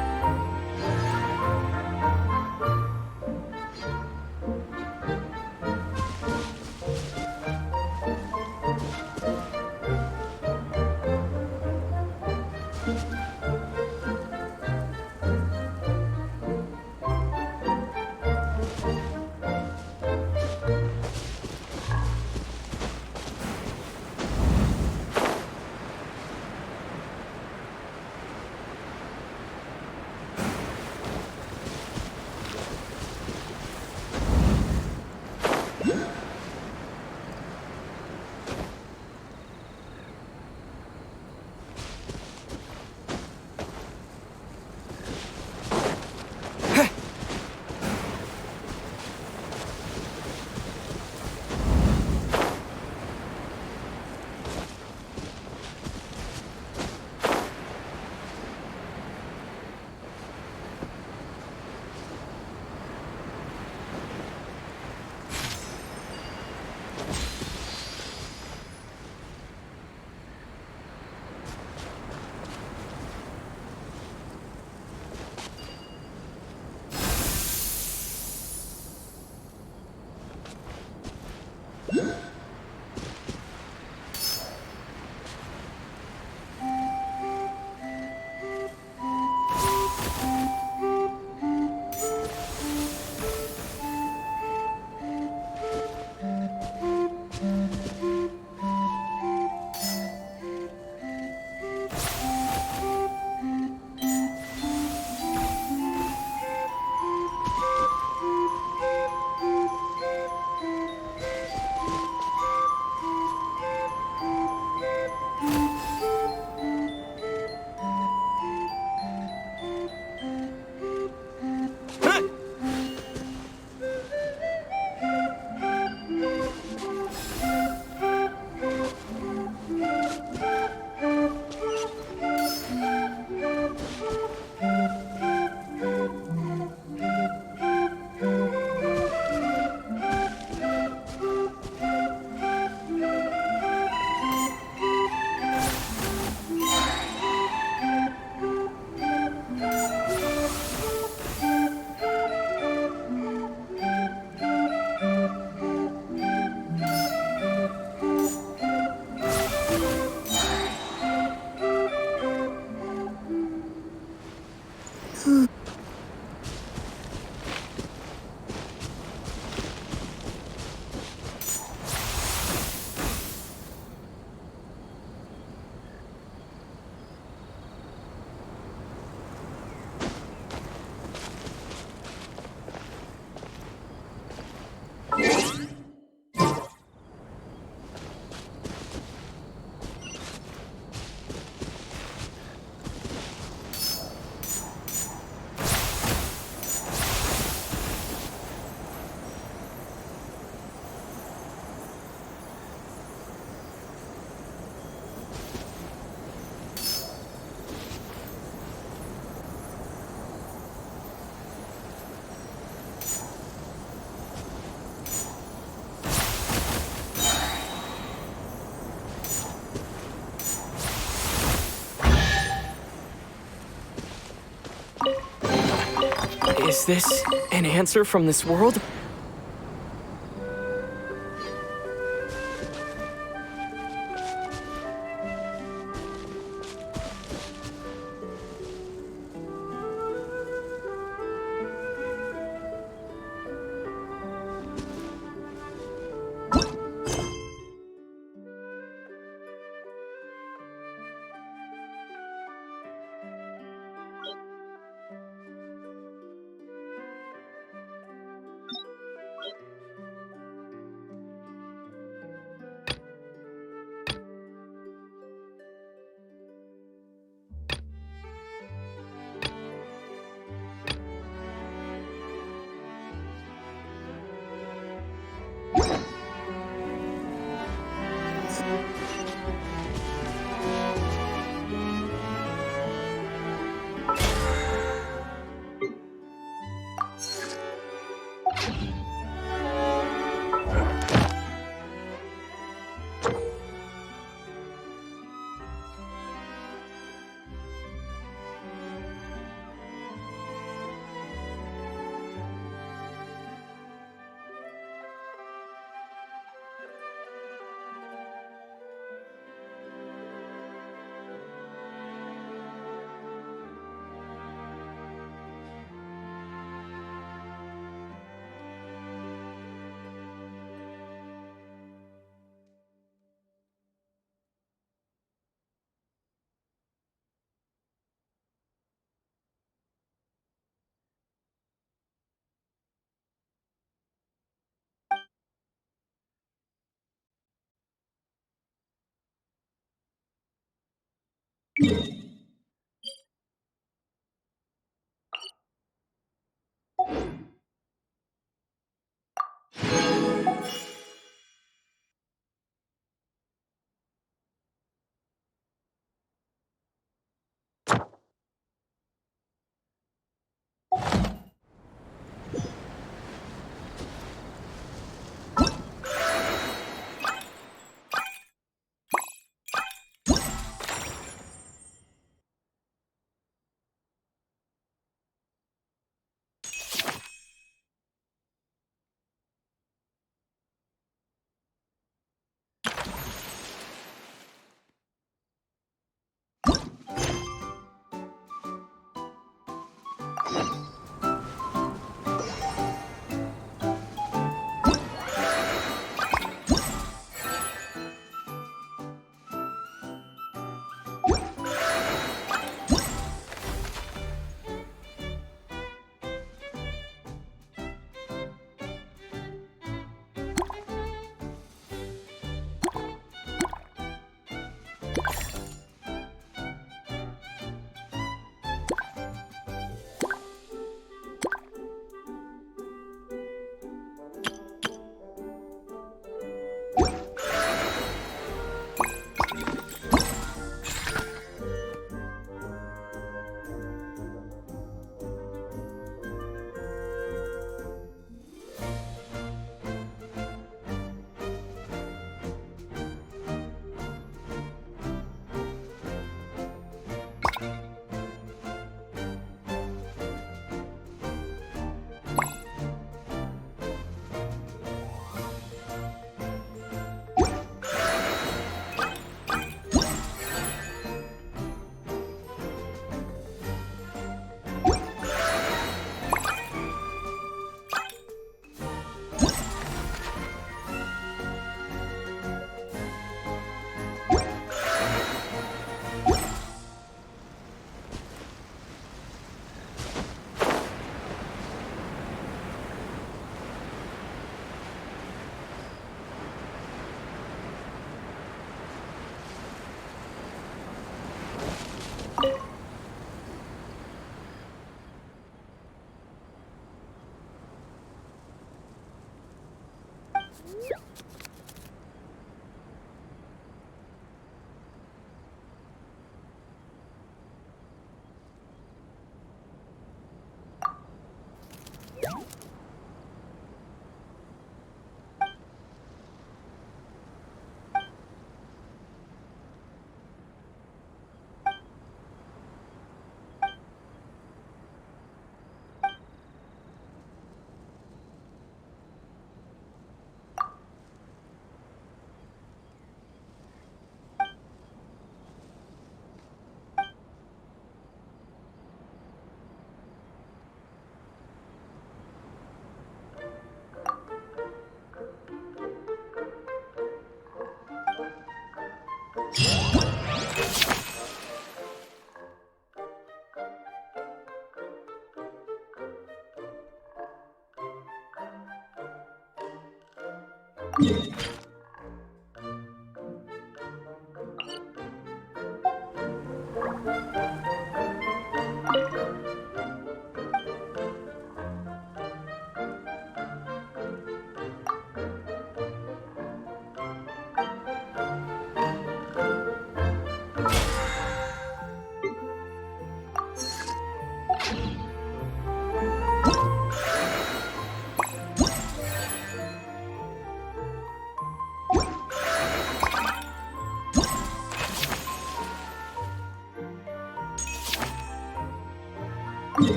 Is this an answer from this world?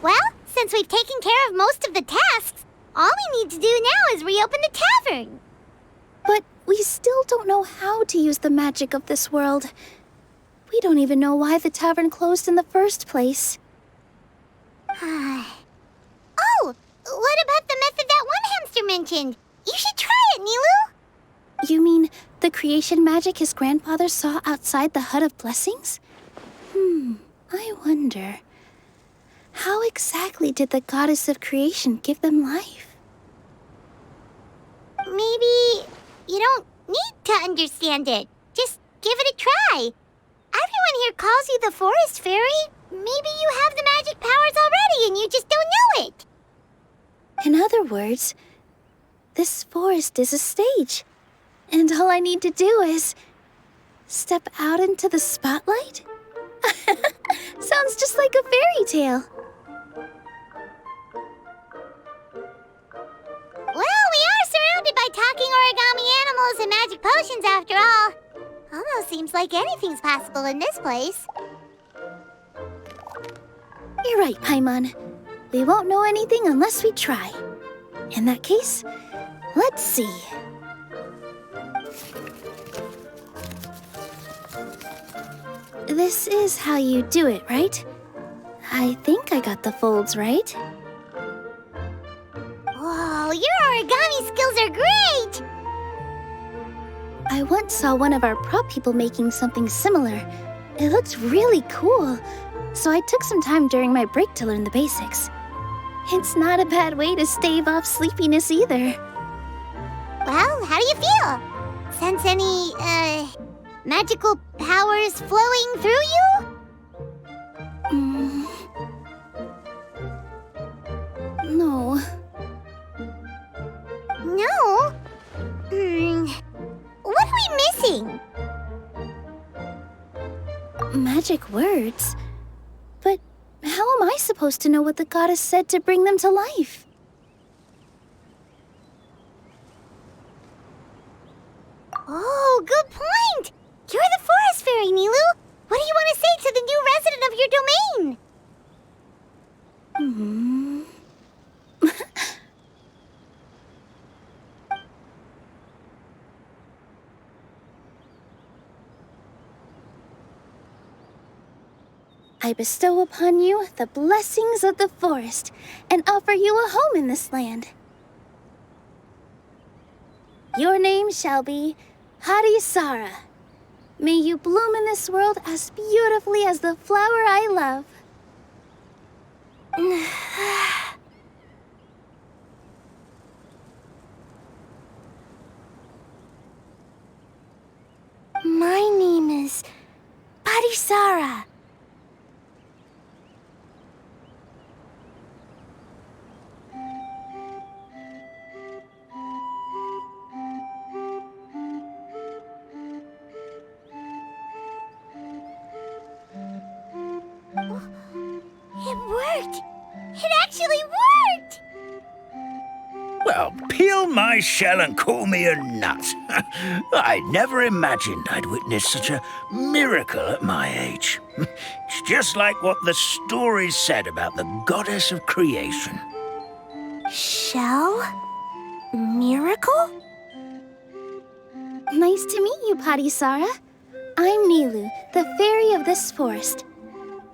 Well, since we've taken care of most of the tasks, all we need to do now is reopen the tavern. But we still don't know how to use the magic of this world. We don't even know why the tavern closed in the first place. Oh, what about the method that one hamster mentioned? You should try it, Nilu. You mean the creation magic his grandfather saw outside the Hut of Blessings? I wonder. How exactly did the goddess of creation give them life? Maybe you don't need to understand it. Just give it a try. Everyone here calls you the Forest Fairy. Maybe you have the magic powers already and you just don't know it. In other words, this forest is a stage. And all I need to do is step out into the spotlight? Sounds just like a fairy tale. Well, we are surrounded by talking origami animals and magic potions after all. Almost seems like anything's possible in this place. You're right, Paimon. We won't know anything unless we try. In that case, let's see. This is how you do it, right? I think I got the folds right. Whoa, your origami skills are great! I once saw one of our prop people making something similar. It looked really cool, so I took some time during my break to learn the basics. It's not a bad way to stave off sleepiness either. Well, how do you feel? Sense any, magical powers flowing through you? No. No? What are we missing? Magic words? But how am I supposed to know what the goddess said to bring them to life? Oh, good point! You're the Forest Fairy, Nilu! What do you want to say to the new resident of your domain? I bestow upon you the blessings of the forest and offer you a home in this land. Your name shall be Harisara. May you bloom in this world as beautifully as the flower I love. Sara. It worked! It actually worked! Well, peel my shell and call me a nut. I never imagined I'd witness such a miracle at my age. It's just like what the stories said about the goddess of creation. Shell? Miracle? Nice to meet you, Potty Sara. I'm Nilu, the fairy of this forest.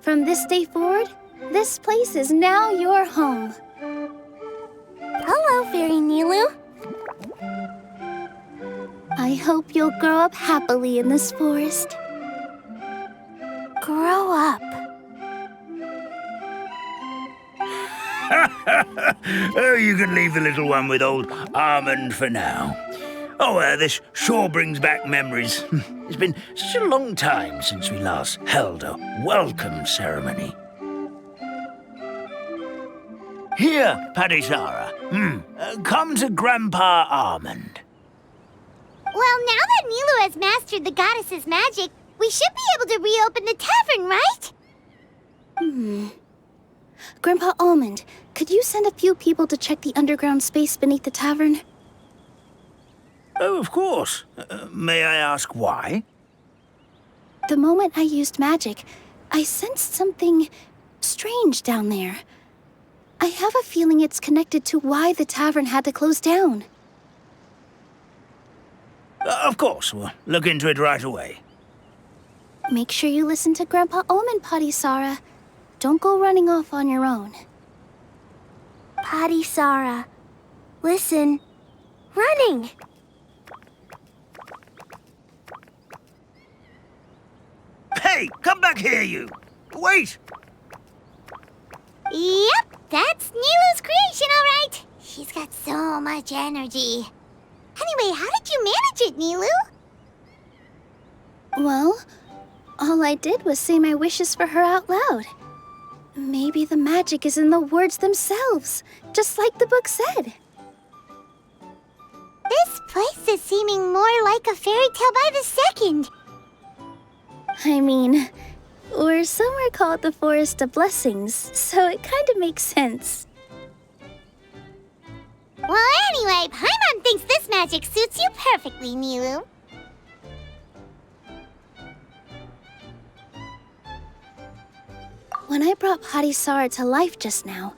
From this day forward, this place is now your home. Hello, Fairy Nilu. I hope you'll grow up happily in this forest. Grow up. Oh, you can leave the little one with old Almond for now. Oh, this sure brings back memories. It's been such a long time since we last held a welcome ceremony. Here, Padisara. Come to Grandpa Almond. Well, now that Nilu has mastered the goddess's magic, we should be able to reopen the tavern, right? Grandpa Almond, could you send a few people to check the underground space beneath the tavern? Oh, of course. May I ask why? The moment I used magic, I sensed something strange down there. I have a feeling it's connected to why the tavern had to close down. Of course. We'll look into it right away. Make sure you listen to Grandpa Almond, Potty Sara. Don't go running off on your own. Potty Sara. Listen. Running! Hey, come back here, you! Wait! Yep, that's Nilu's creation, all right. She's got so much energy. Anyway, how did you manage it, Nilu? Well, all I did was say my wishes for her out loud. Maybe the magic is in the words themselves, just like the book said. This place is seeming more like a fairy tale by the second. I mean, we're somewhere called the Forest of Blessings, so it kind of makes sense. Well, anyway, Paimon thinks this magic suits you perfectly, Nilu. When I brought Potty Sara to life just now,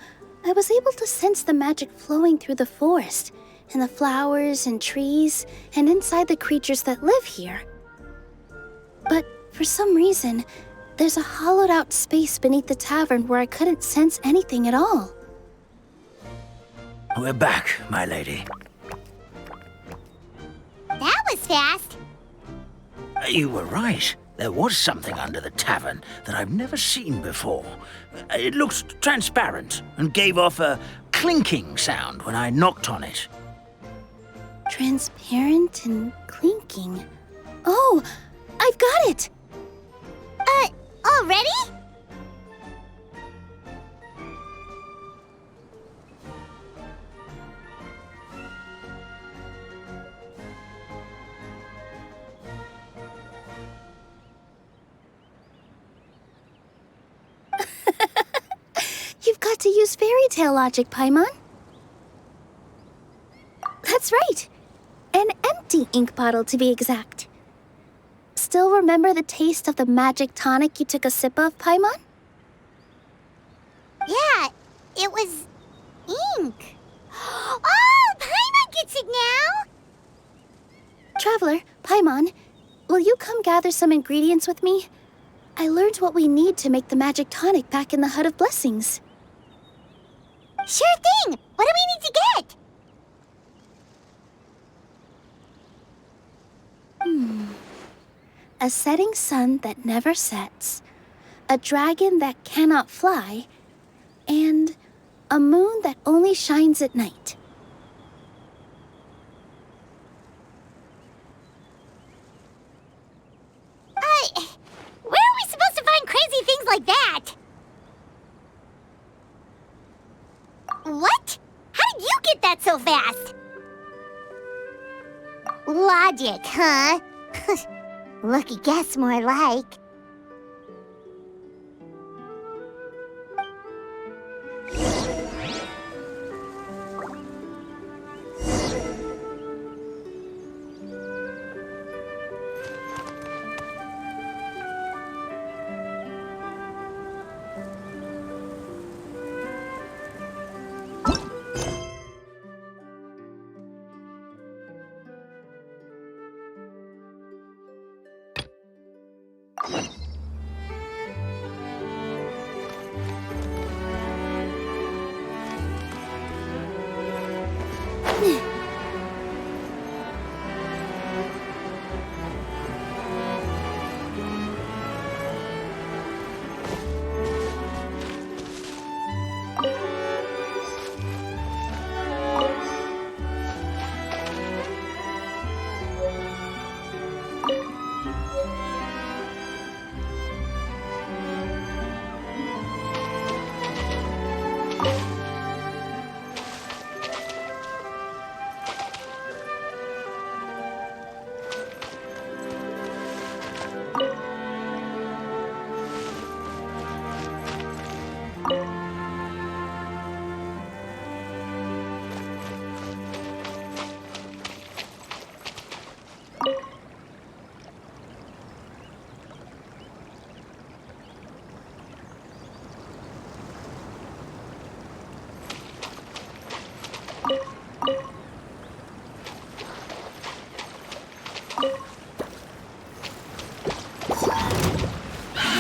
I was able to sense the magic flowing through the forest, and the flowers and trees, and inside the creatures that live here. But for some reason, there's a hollowed-out space beneath the tavern where I couldn't sense anything at all. We're back, my lady. That was fast. You were right. There was something under the tavern that I've never seen before. It looked transparent and gave off a clinking sound when I knocked on it. Transparent and clinking. Oh, I've got it! Already? You've got to use fairy tale logic, Paimon. That's right. An empty ink bottle, to be exact. Still remember the taste of the magic tonic you took a sip of, Paimon? Yeah, it was ink. Oh, Paimon gets it now! Traveler, Paimon, will you come gather some ingredients with me? I learned what we need to make the magic tonic back in the Hut of Blessings. Sure thing! What do we need to get? A setting sun that never sets, a dragon that cannot fly, and a moon that only shines at night. Where are we supposed like that. What? How did you get that so fast? Logic, huh? Lucky guess, more like.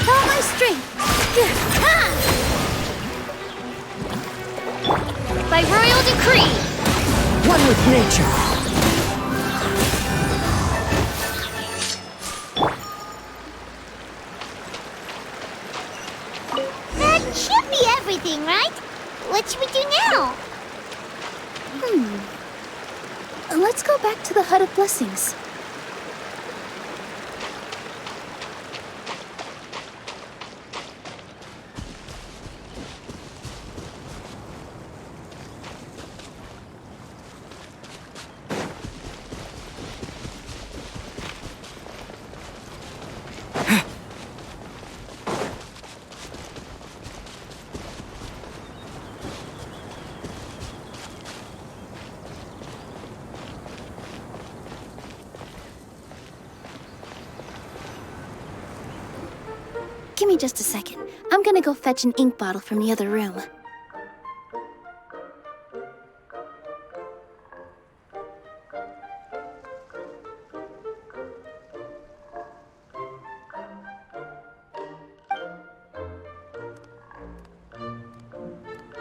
All my strength! By royal decree! One with nature. That should be everything, right? What should we do now? Let's go back to the Hut of Blessings. Give me just a second. I'm gonna go fetch an ink bottle from the other room.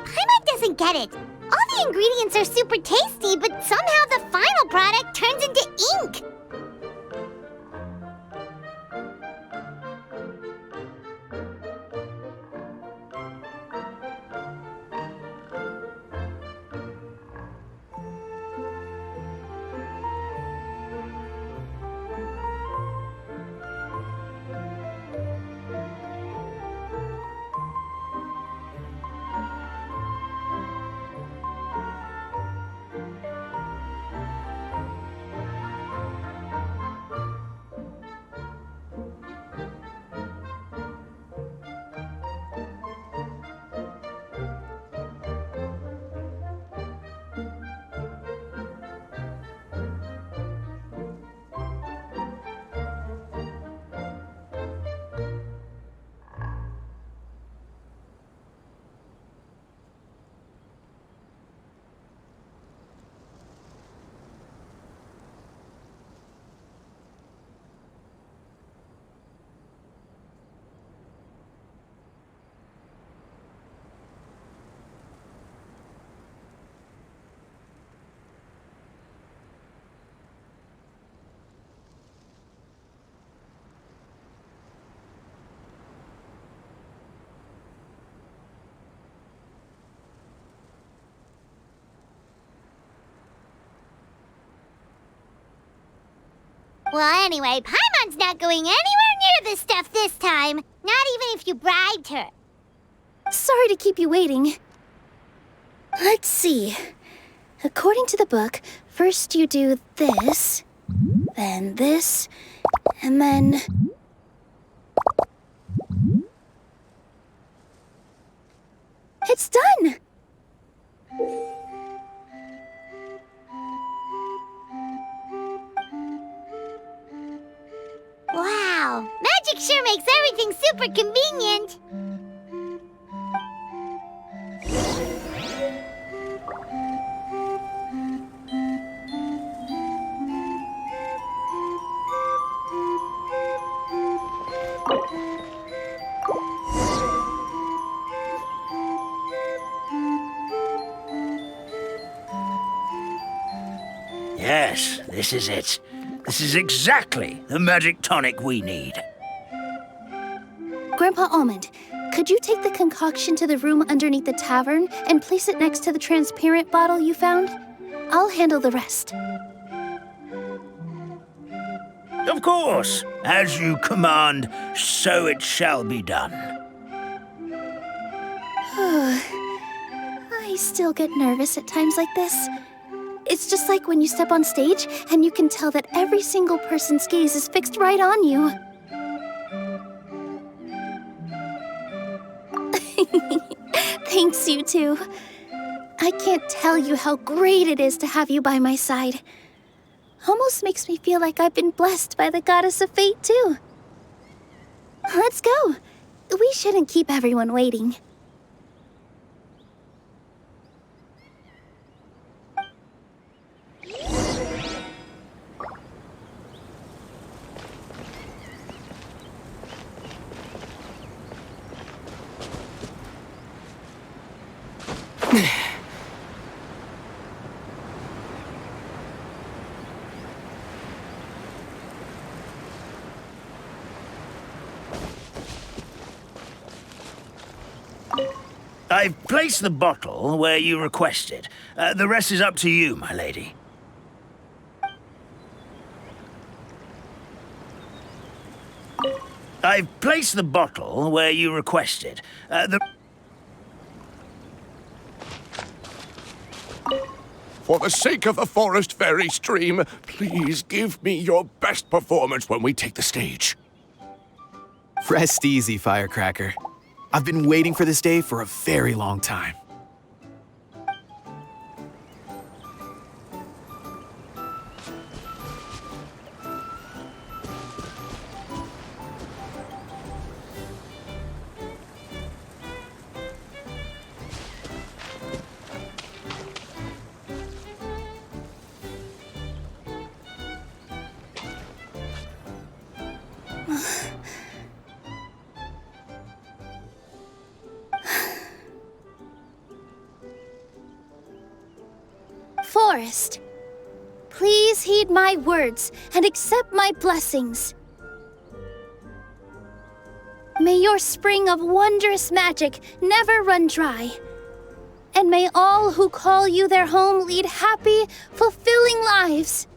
Paimon doesn't get it. All the ingredients are super tasty, but somehow the final product turns into ink. Well, anyway, Paimon's not going anywhere near the stuff this time. Not even if you bribed her. Sorry to keep you waiting. Let's see. According to the book, first you do this, then this, and then... It's done! Wow, magic sure makes everything super convenient. Yes, this is it. This is exactly the magic tonic we need. Grandpa Almond, could you take the concoction to the room underneath the tavern and place it next to the transparent bottle you found? I'll handle the rest. Of course. As you command, so it shall be done. I still get nervous at times like this. It's just like when you step on stage and you can tell that every single person's gaze is fixed right on you. Thanks, you two. I can't tell you how great it is to have you by my side. Almost makes me feel like I've been blessed by the goddess of fate, too. Let's go. We shouldn't keep everyone waiting. I've placed the bottle where you requested. The rest is up to you, my lady. I've placed the bottle where you requested. For the sake of the forest fairy stream, please give me your best performance when we take the stage. Rest easy, Firecracker. I've been waiting for this day for a very long time. Forest, please heed my words and accept my blessings. May your spring of wondrous magic never run dry. And may all who call you their home lead happy, fulfilling lives.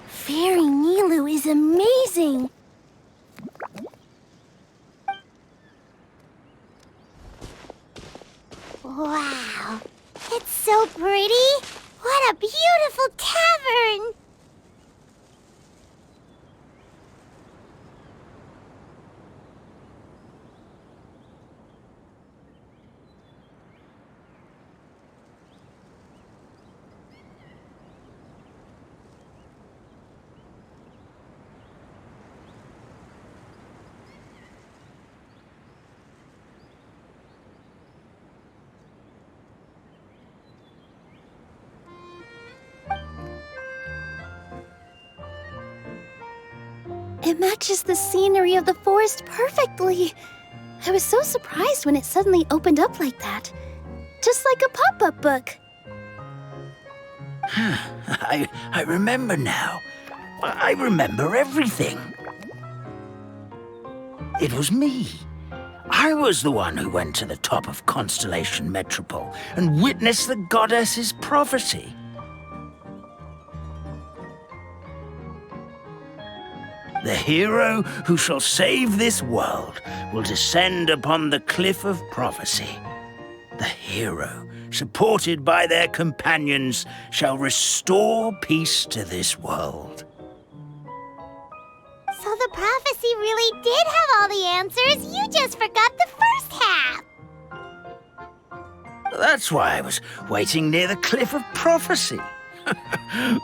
Fairy Nilu is amazing! Wow, it's so pretty! What a beautiful tavern! It matches the scenery of the forest perfectly. I was so surprised when it suddenly opened up like that. Just like a pop-up book. I remember now. I remember everything. It was me. I was the one who went to the top of Constellation Metropole and witnessed the goddess's prophecy. The hero who shall save this world will descend upon the cliff of prophecy. The hero, supported by their companions, shall restore peace to this world. So the prophecy really did have all the answers. You just forgot the first half. That's why I was waiting near the cliff of prophecy.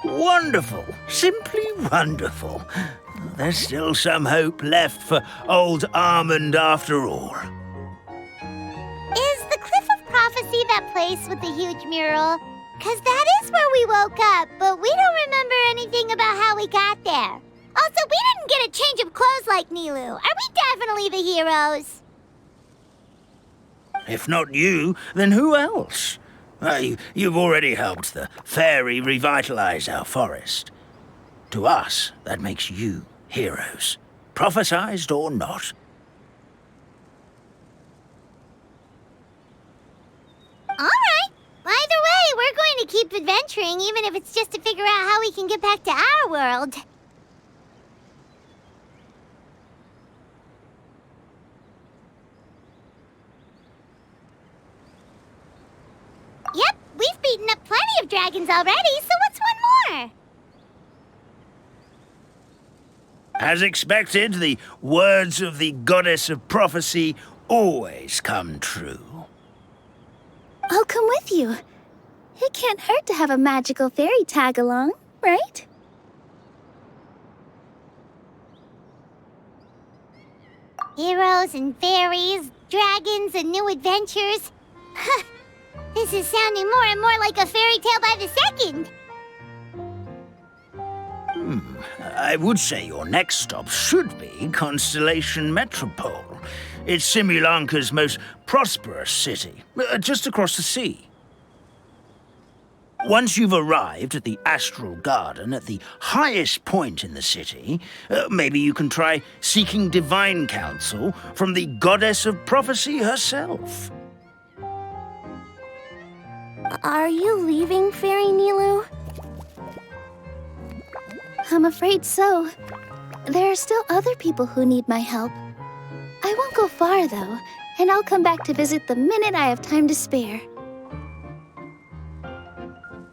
Wonderful, simply wonderful. There's still some hope left for old Armand after all. Is the Cliff of Prophecy that place with the huge mural? 'Cause that is where we woke up, but we don't remember anything about how we got there. Also, we didn't get a change of clothes like Nilu. Are we definitely the heroes? If not you, then who else? You've already helped the fairy revitalize our forest. To us, that makes you heroes, prophesized or not. All right. Either way, we're going to keep adventuring, even if it's just to figure out how we can get back to our world. Yep, we've beaten up plenty of dragons already, so what's one more? As expected, the words of the goddess of prophecy always come true. I'll come with you. It can't hurt to have a magical fairy tag along, right? Heroes and fairies, dragons and new adventures. This is sounding more and more like a fairy tale by the second. I would say your next stop should be Constellation Metropole. It's Simulanka's most prosperous city, just across the sea. Once you've arrived at the Astral Garden at the highest point in the city, maybe you can try seeking divine counsel from the goddess of prophecy herself. Are you leaving, Fairy Nilu? I'm afraid so. There are still other people who need my help. I won't go far, though, and I'll come back to visit the minute I have time to spare.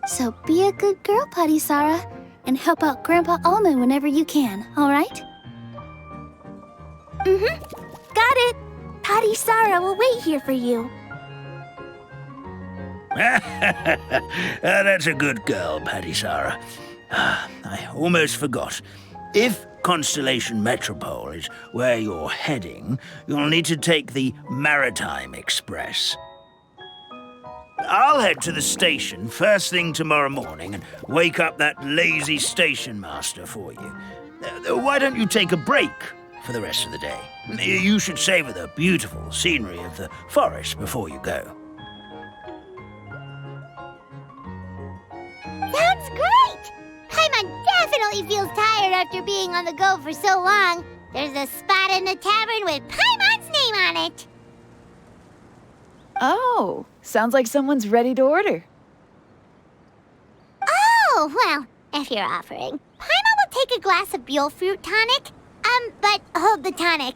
So be a good girl, Padisara, and help out Grandpa Almond whenever you can, all right? Got it! Padisara will wait here for you. That's a good girl, Padisara. I almost forgot. If Constellation Metropole is where you're heading, you'll need to take the Maritime Express. I'll head to the station first thing tomorrow morning and wake up that lazy station master for you. Why don't you take a break for the rest of the day? You should savor the beautiful scenery of the forest before you go. Sounds great! Paimon definitely feels tired after being on the go for so long. There's a spot in the tavern with Paimon's name on it. Oh, sounds like someone's ready to order. Oh, well, if you're offering, Paimon will take a glass of Buell fruit tonic. But hold the tonic.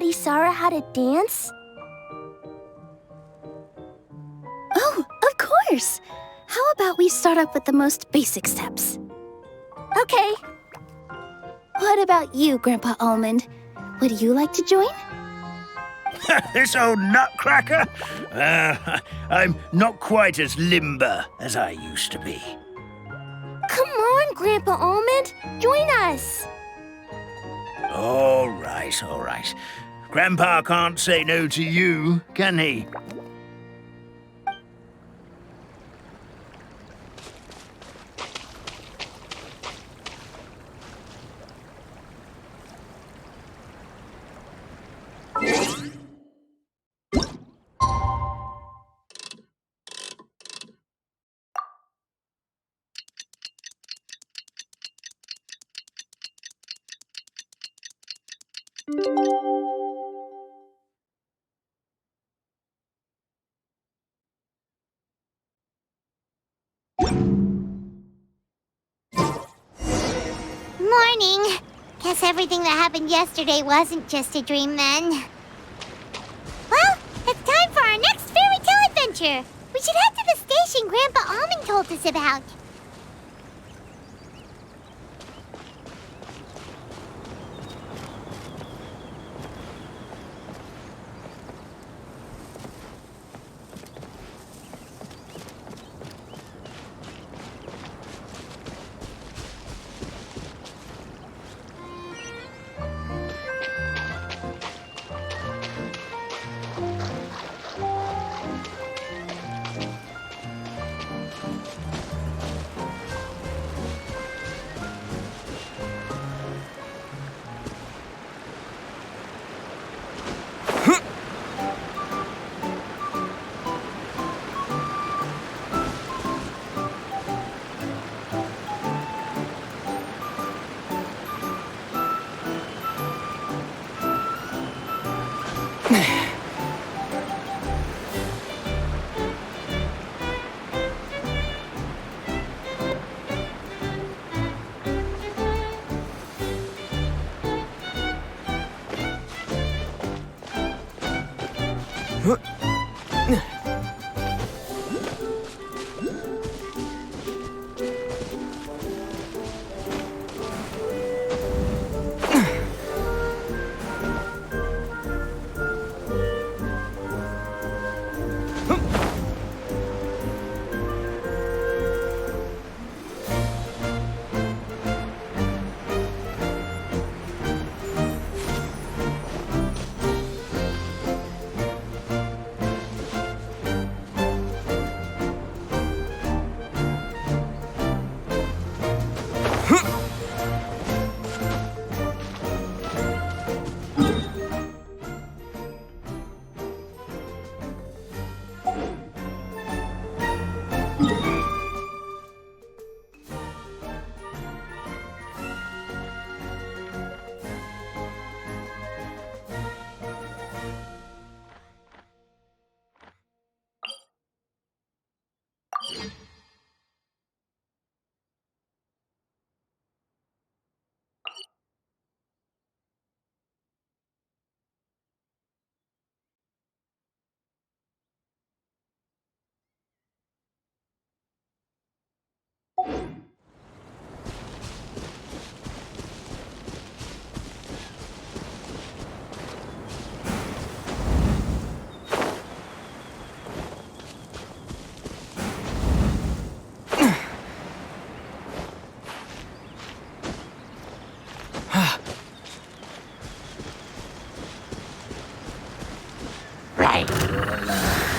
Daddy Sarah how to dance? Oh, of course! How about we start up with the most basic steps? Okay. What about you, Grandpa Almond? Would you like to join? This old nutcracker? I'm not quite as limber as I used to be. Come on, Grandpa Almond. Join us. All right, all right. Grandpa can't say no to you, can he? Morning. Guess everything that happened yesterday wasn't just a dream then. Well, it's time for our next fairy tale adventure. We should head to the station Grandpa Almond told us about.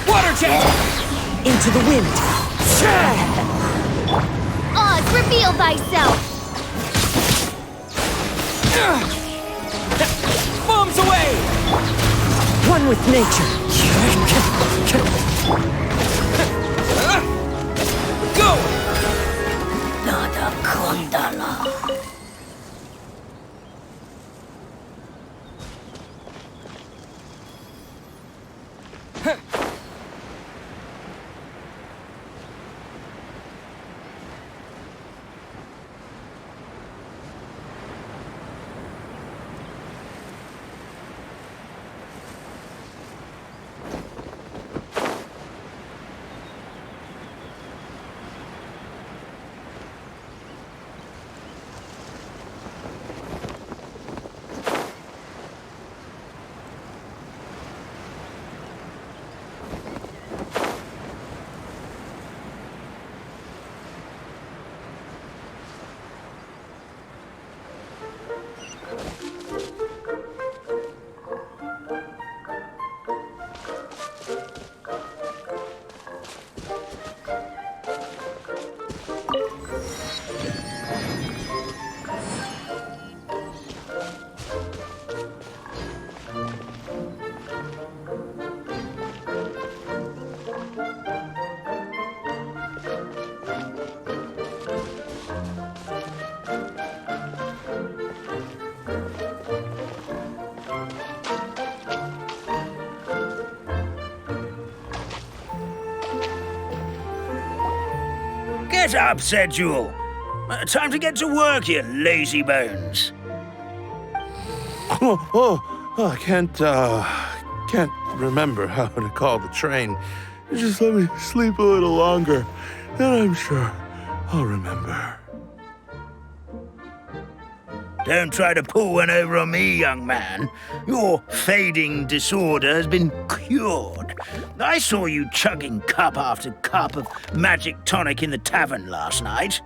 Water jet! Into the wind! Oz, reveal thyself! Bombs away! One with nature! Go! Nada Kondala. Get up, said Jewel. Time to get to work, you lazy bones. I can't remember how to call the train. Just let me sleep a little longer, then I'm sure I'll remember. Don't try to pull one over on me, young man. Your fading disorder has been cured. I saw you chugging cup after cup of magic tonic in the tavern last night.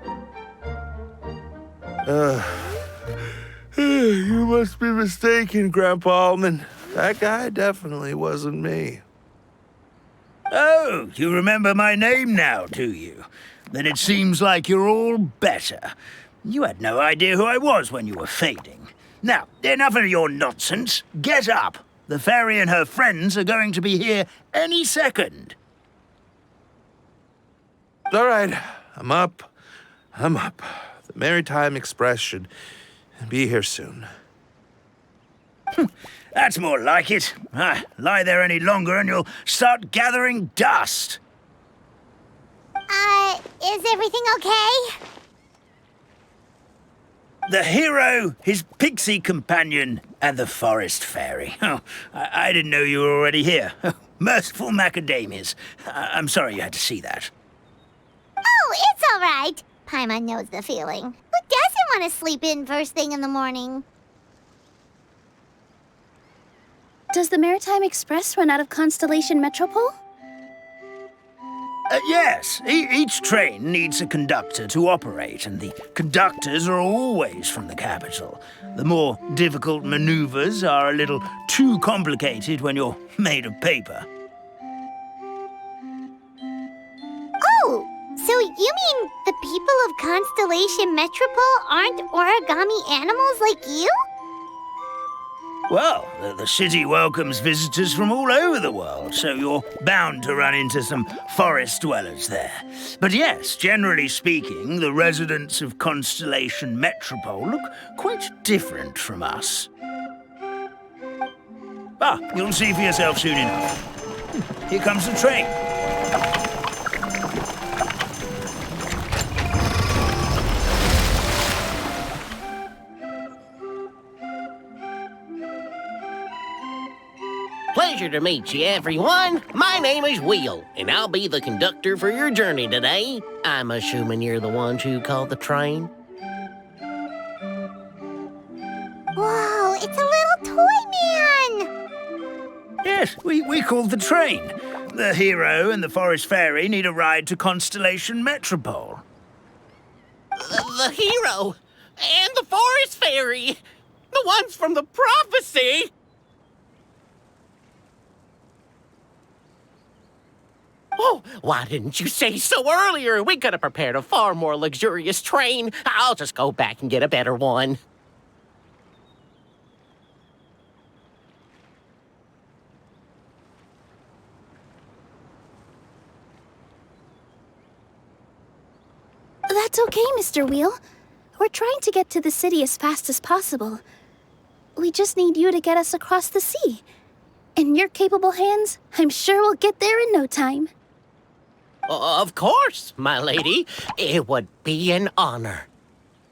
You must be mistaken, Grandpa Almond. That guy definitely wasn't me. Oh, you remember my name now, do you? Then it seems like you're all better. You had no idea who I was when you were fading. Now, enough of your nonsense. Get up. The fairy and her friends are going to be here any second. All right, I'm up. The Maritime Express should be here soon. That's more like it. Lie there any longer and you'll start gathering dust. Is everything okay? The hero, his pixie companion, and the forest fairy. Oh, I didn't know you were already here. Merciful macadamias. I'm sorry you had to see that. Oh, it's all right. Paimon knows the feeling. Who doesn't want to sleep in first thing in the morning? Does the Maritime Express run out of Constellation Metropole? Yes, each train needs a conductor to operate, and the conductors are always from the capital. The more difficult maneuvers are a little too complicated when you're made of paper. Oh, so you mean the people of Constellation Metropole aren't origami animals like you? Well, the city welcomes visitors from all over the world, so you're bound to run into some forest dwellers there. But yes, generally speaking, the residents of Constellation Metropole look quite different from us. You'll see for yourself soon enough. Here comes the train. Pleasure to meet you, everyone. My name is Will, and I'll be the conductor for your journey today. I'm assuming you're the ones who called the train. Whoa, it's a little toy man! Yes, we called the train. The hero and the forest fairy need a ride to Constellation Metropole. The hero and the forest fairy, the ones from the prophecy. Oh, why didn't you say so earlier? We could have prepared a far more luxurious train. I'll just go back and get a better one. That's okay, Mr. Wheel. We're trying to get to the city as fast as possible. We just need you to get us across the sea. In your capable hands, I'm sure we'll get there in no time. Of course, my lady. It would be an honor.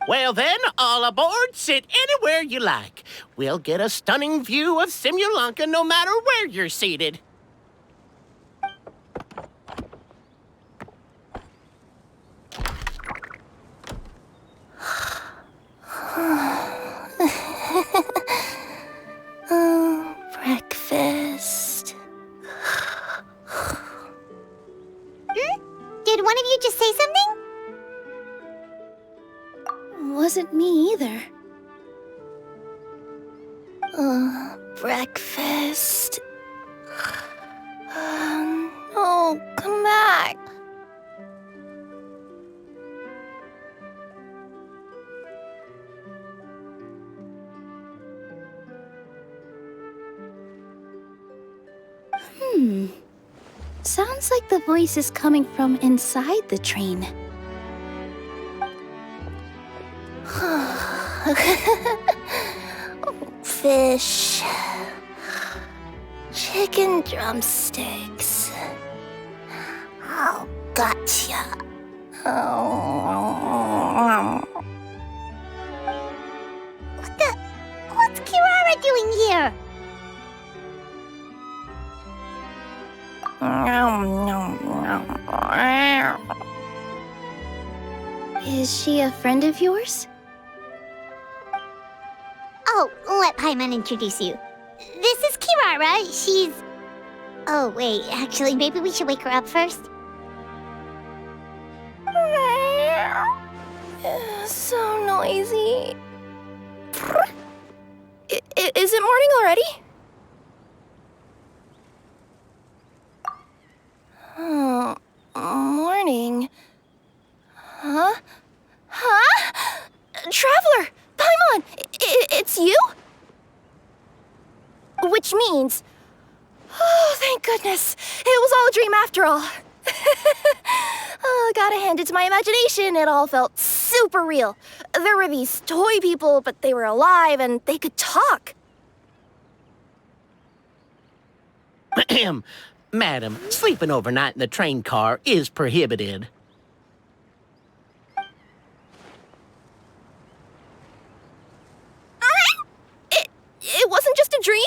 Well then, all aboard, sit anywhere you like. We'll get a stunning view of Simulanka no matter where you're seated. Breakfast. Did one of you just say something? Wasn't me either. Breakfast. Oh, come back. Sounds like the voice is coming from inside the train. Fish. Chicken drumsticks. Oh, gotcha. What's Kirara doing here? Is she a friend of yours? Oh, let Paimon introduce you. This is Kirara. She's... Oh, wait. Actually, maybe we should wake her up first. So noisy. Is it morning already? Oh, morning. Huh? Traveler! Paimon! It's you? Which means... Oh, thank goodness. It was all a dream after all. Oh, gotta hand it to my imagination. It all felt super real. There were these toy people, but they were alive and they could talk. Madam, sleeping overnight in the train car is prohibited. It wasn't just a dream?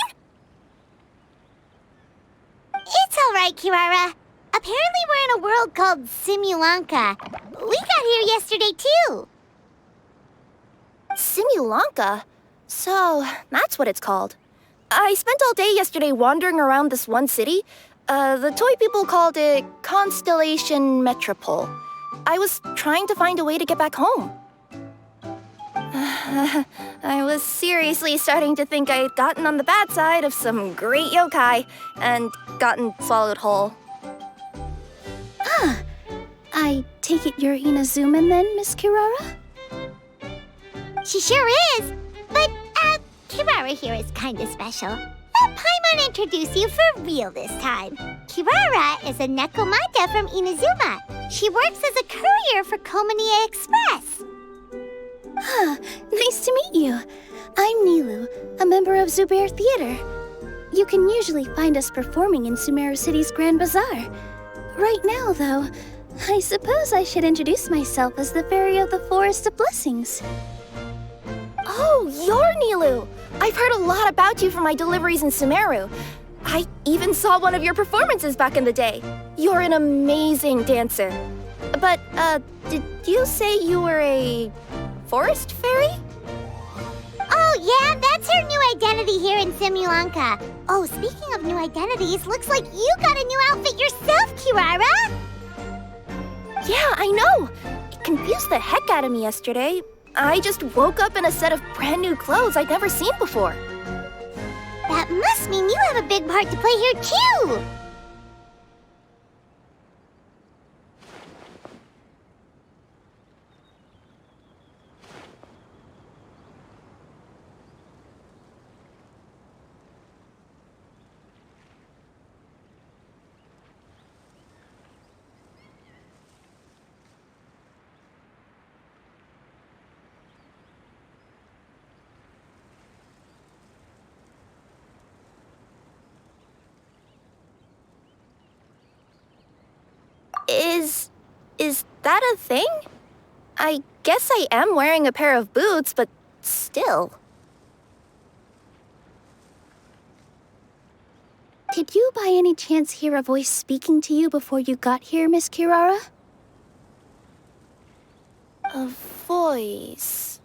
It's all right, Kirara. Apparently we're in a world called Simulanka. We got here yesterday, too. Simulanka? So, that's what it's called. I spent all day yesterday wandering around this one city. The toy people called it Constellation Metropole. I was trying to find a way to get back home. I was seriously starting to think I'd gotten on the bad side of some great yokai and gotten swallowed whole. I take it you're Inazuman then, Miss Kirara? She sure is. But, Kirara here is kinda special. Let Paimon introduce you for real this time. Kirara is a Nekomata from Inazuma. She works as a courier for Komanie Express. Nice to meet you. I'm Nilu, a member of Zubair Theater. You can usually find us performing in Sumeru City's Grand Bazaar. Right now, though, I suppose I should introduce myself as the Fairy of the Forest of Blessings. Oh, you're Nilu! I've heard a lot about you from my deliveries in Sumeru. I even saw one of your performances back in the day. You're an amazing dancer. But, did you say you were a forest fairy? Oh, yeah, that's her new identity here in Simulanka. Oh, speaking of new identities, looks like you got a new outfit yourself, Kirara! Yeah, I know! It confused the heck out of me yesterday. I just woke up in a set of brand new clothes I'd never seen before. That must mean you have a big part to play here, too! Is that a thing? I guess I am wearing a pair of boots, but still. Did you by any chance hear a voice speaking to you before you got here, Miss Kirara? A voice...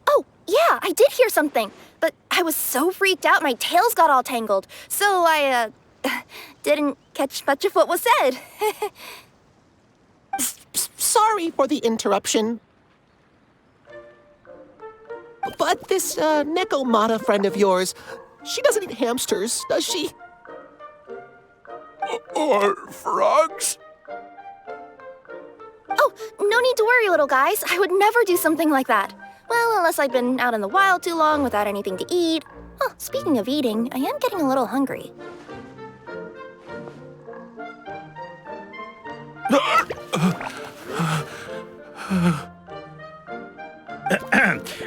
Oh, yeah, I did hear something, but I was so freaked out my tails got all tangled, so I, didn't catch much of what was said. Sorry for the interruption. But this, Nekomata friend of yours, she doesn't eat hamsters, does she? Or frogs? Oh, no need to worry, little guys. I would never do something like that. Well, unless I'd been out in the wild too long without anything to eat. Oh, speaking of eating, I am getting a little hungry.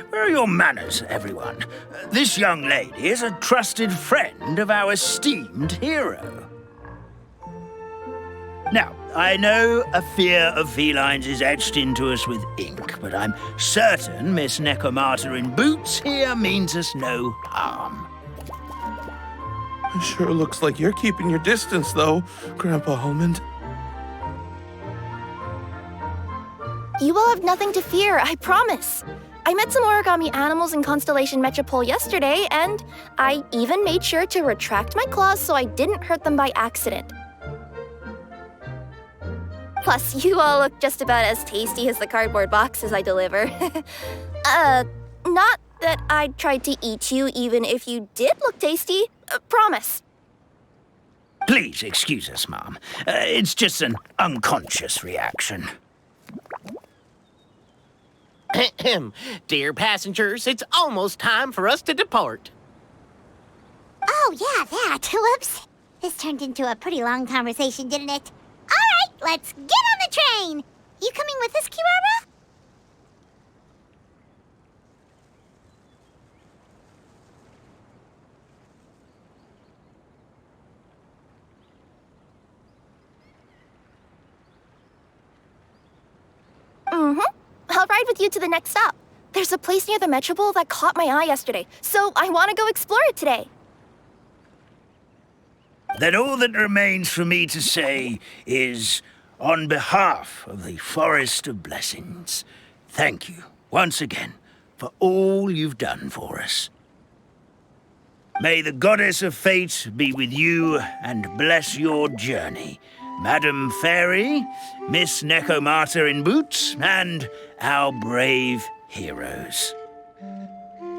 Where are your manners, everyone? This young lady is a trusted friend of our esteemed hero. Now, I know a fear of felines is etched into us with ink, but I'm certain Miss Necomata in boots here means us no harm. It sure looks like you're keeping your distance, though, Grandpa Almond. You will have nothing to fear, I promise. I met some origami animals in Constellation Metropole yesterday, and I even made sure to retract my claws so I didn't hurt them by accident. Plus, you all look just about as tasty as the cardboard boxes I deliver. Not that I'd try to eat you even if you did look tasty. Promise. Please excuse us, Mom. It's just an unconscious reaction. Dear passengers, it's almost time for us to depart. Oh, yeah, that. Whoops. This turned into a pretty long conversation, didn't it? All right, let's get on the train. You coming with us, Kirara? I'll ride with you to the next stop. There's a place near the Metropole that caught my eye yesterday, so I want to go explore it today. Then all that remains for me to say is, on behalf of the Forest of Blessings, thank you once again for all you've done for us. May the Goddess of Fate be with you and bless your journey, Madam Fairy, Miss Necomata in boots, and our brave heroes.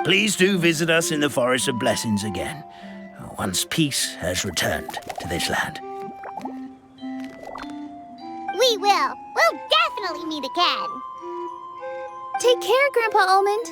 Please do visit us in the Forest of Blessings again, once peace has returned to this land. We will. We'll definitely meet again. Take care, Grandpa Almond.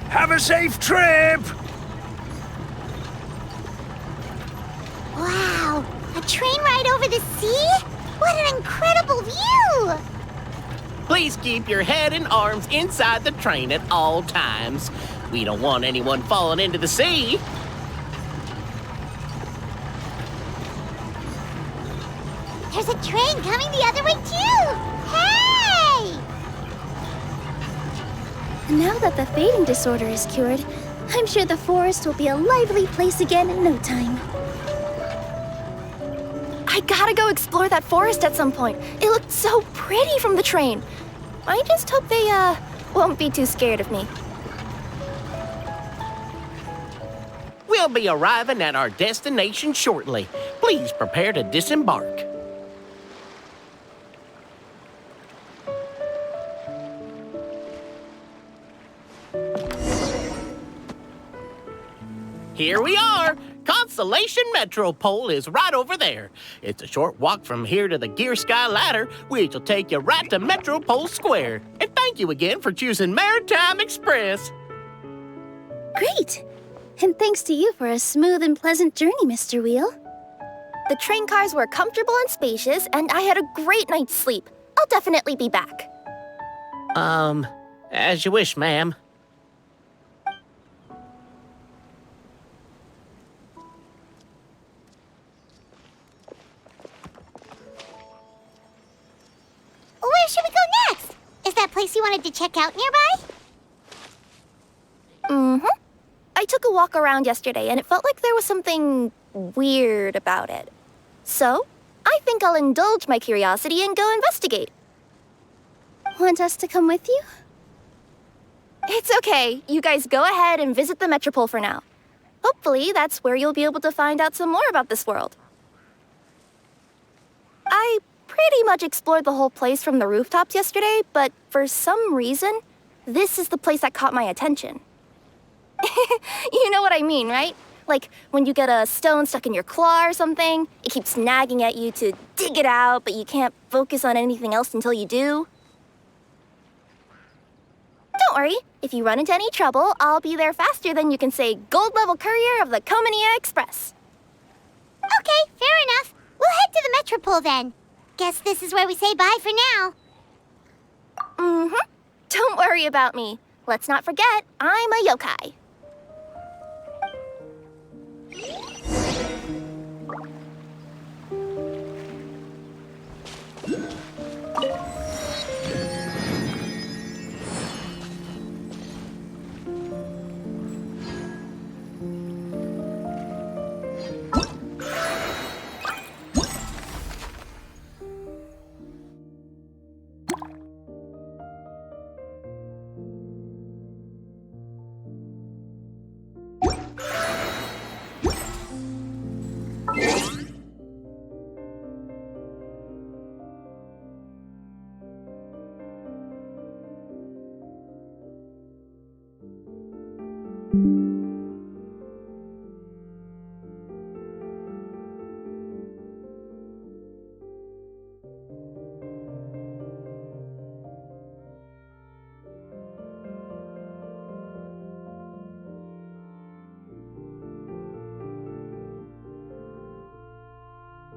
Have a safe trip! Wow, a train ride over the sea? What an incredible view! Please keep your head and arms inside the train at all times. We don't want anyone falling into the sea. There's a train coming the other way, too! Hey! Now that the fading disorder is cured, I'm sure the forest will be a lively place again in no time. I gotta go explore that forest at some point. It looked so pretty from the train. I just hope they, won't be too scared of me. We'll be arriving at our destination shortly. Please prepare to disembark. Here we are. Constellation Metropole is right over there. It's a short walk from here to the Gear Sky Ladder, which will take you right to Metropole Square. And thank you again for choosing Maritime Express. Great! And thanks to you for a smooth and pleasant journey, Mr. Wheel. The train cars were comfortable and spacious, and I had a great night's sleep. I'll definitely be back. As you wish, ma'am. Where should we go next? Is that place you wanted to check out nearby? I took a walk around yesterday, and it felt like there was something weird about it. So, I think I'll indulge my curiosity and go investigate. Want us to come with you? It's okay. You guys go ahead and visit the Metropole for now. Hopefully, that's where you'll be able to find out some more about this world. I pretty much explored the whole place from the rooftops yesterday, but for some reason, this is the place that caught my attention. You know what I mean, right? Like when you get a stone stuck in your claw or something, it keeps nagging at you to dig it out, but you can't focus on anything else until you do. Don't worry, if you run into any trouble, I'll be there faster than you can say gold level courier of the Comania Express. Okay, fair enough. We'll head to the Metropole then. Guess this is where we say bye for now. Mm-hmm. Don't worry about me. Let's not forget, I'm a yokai. you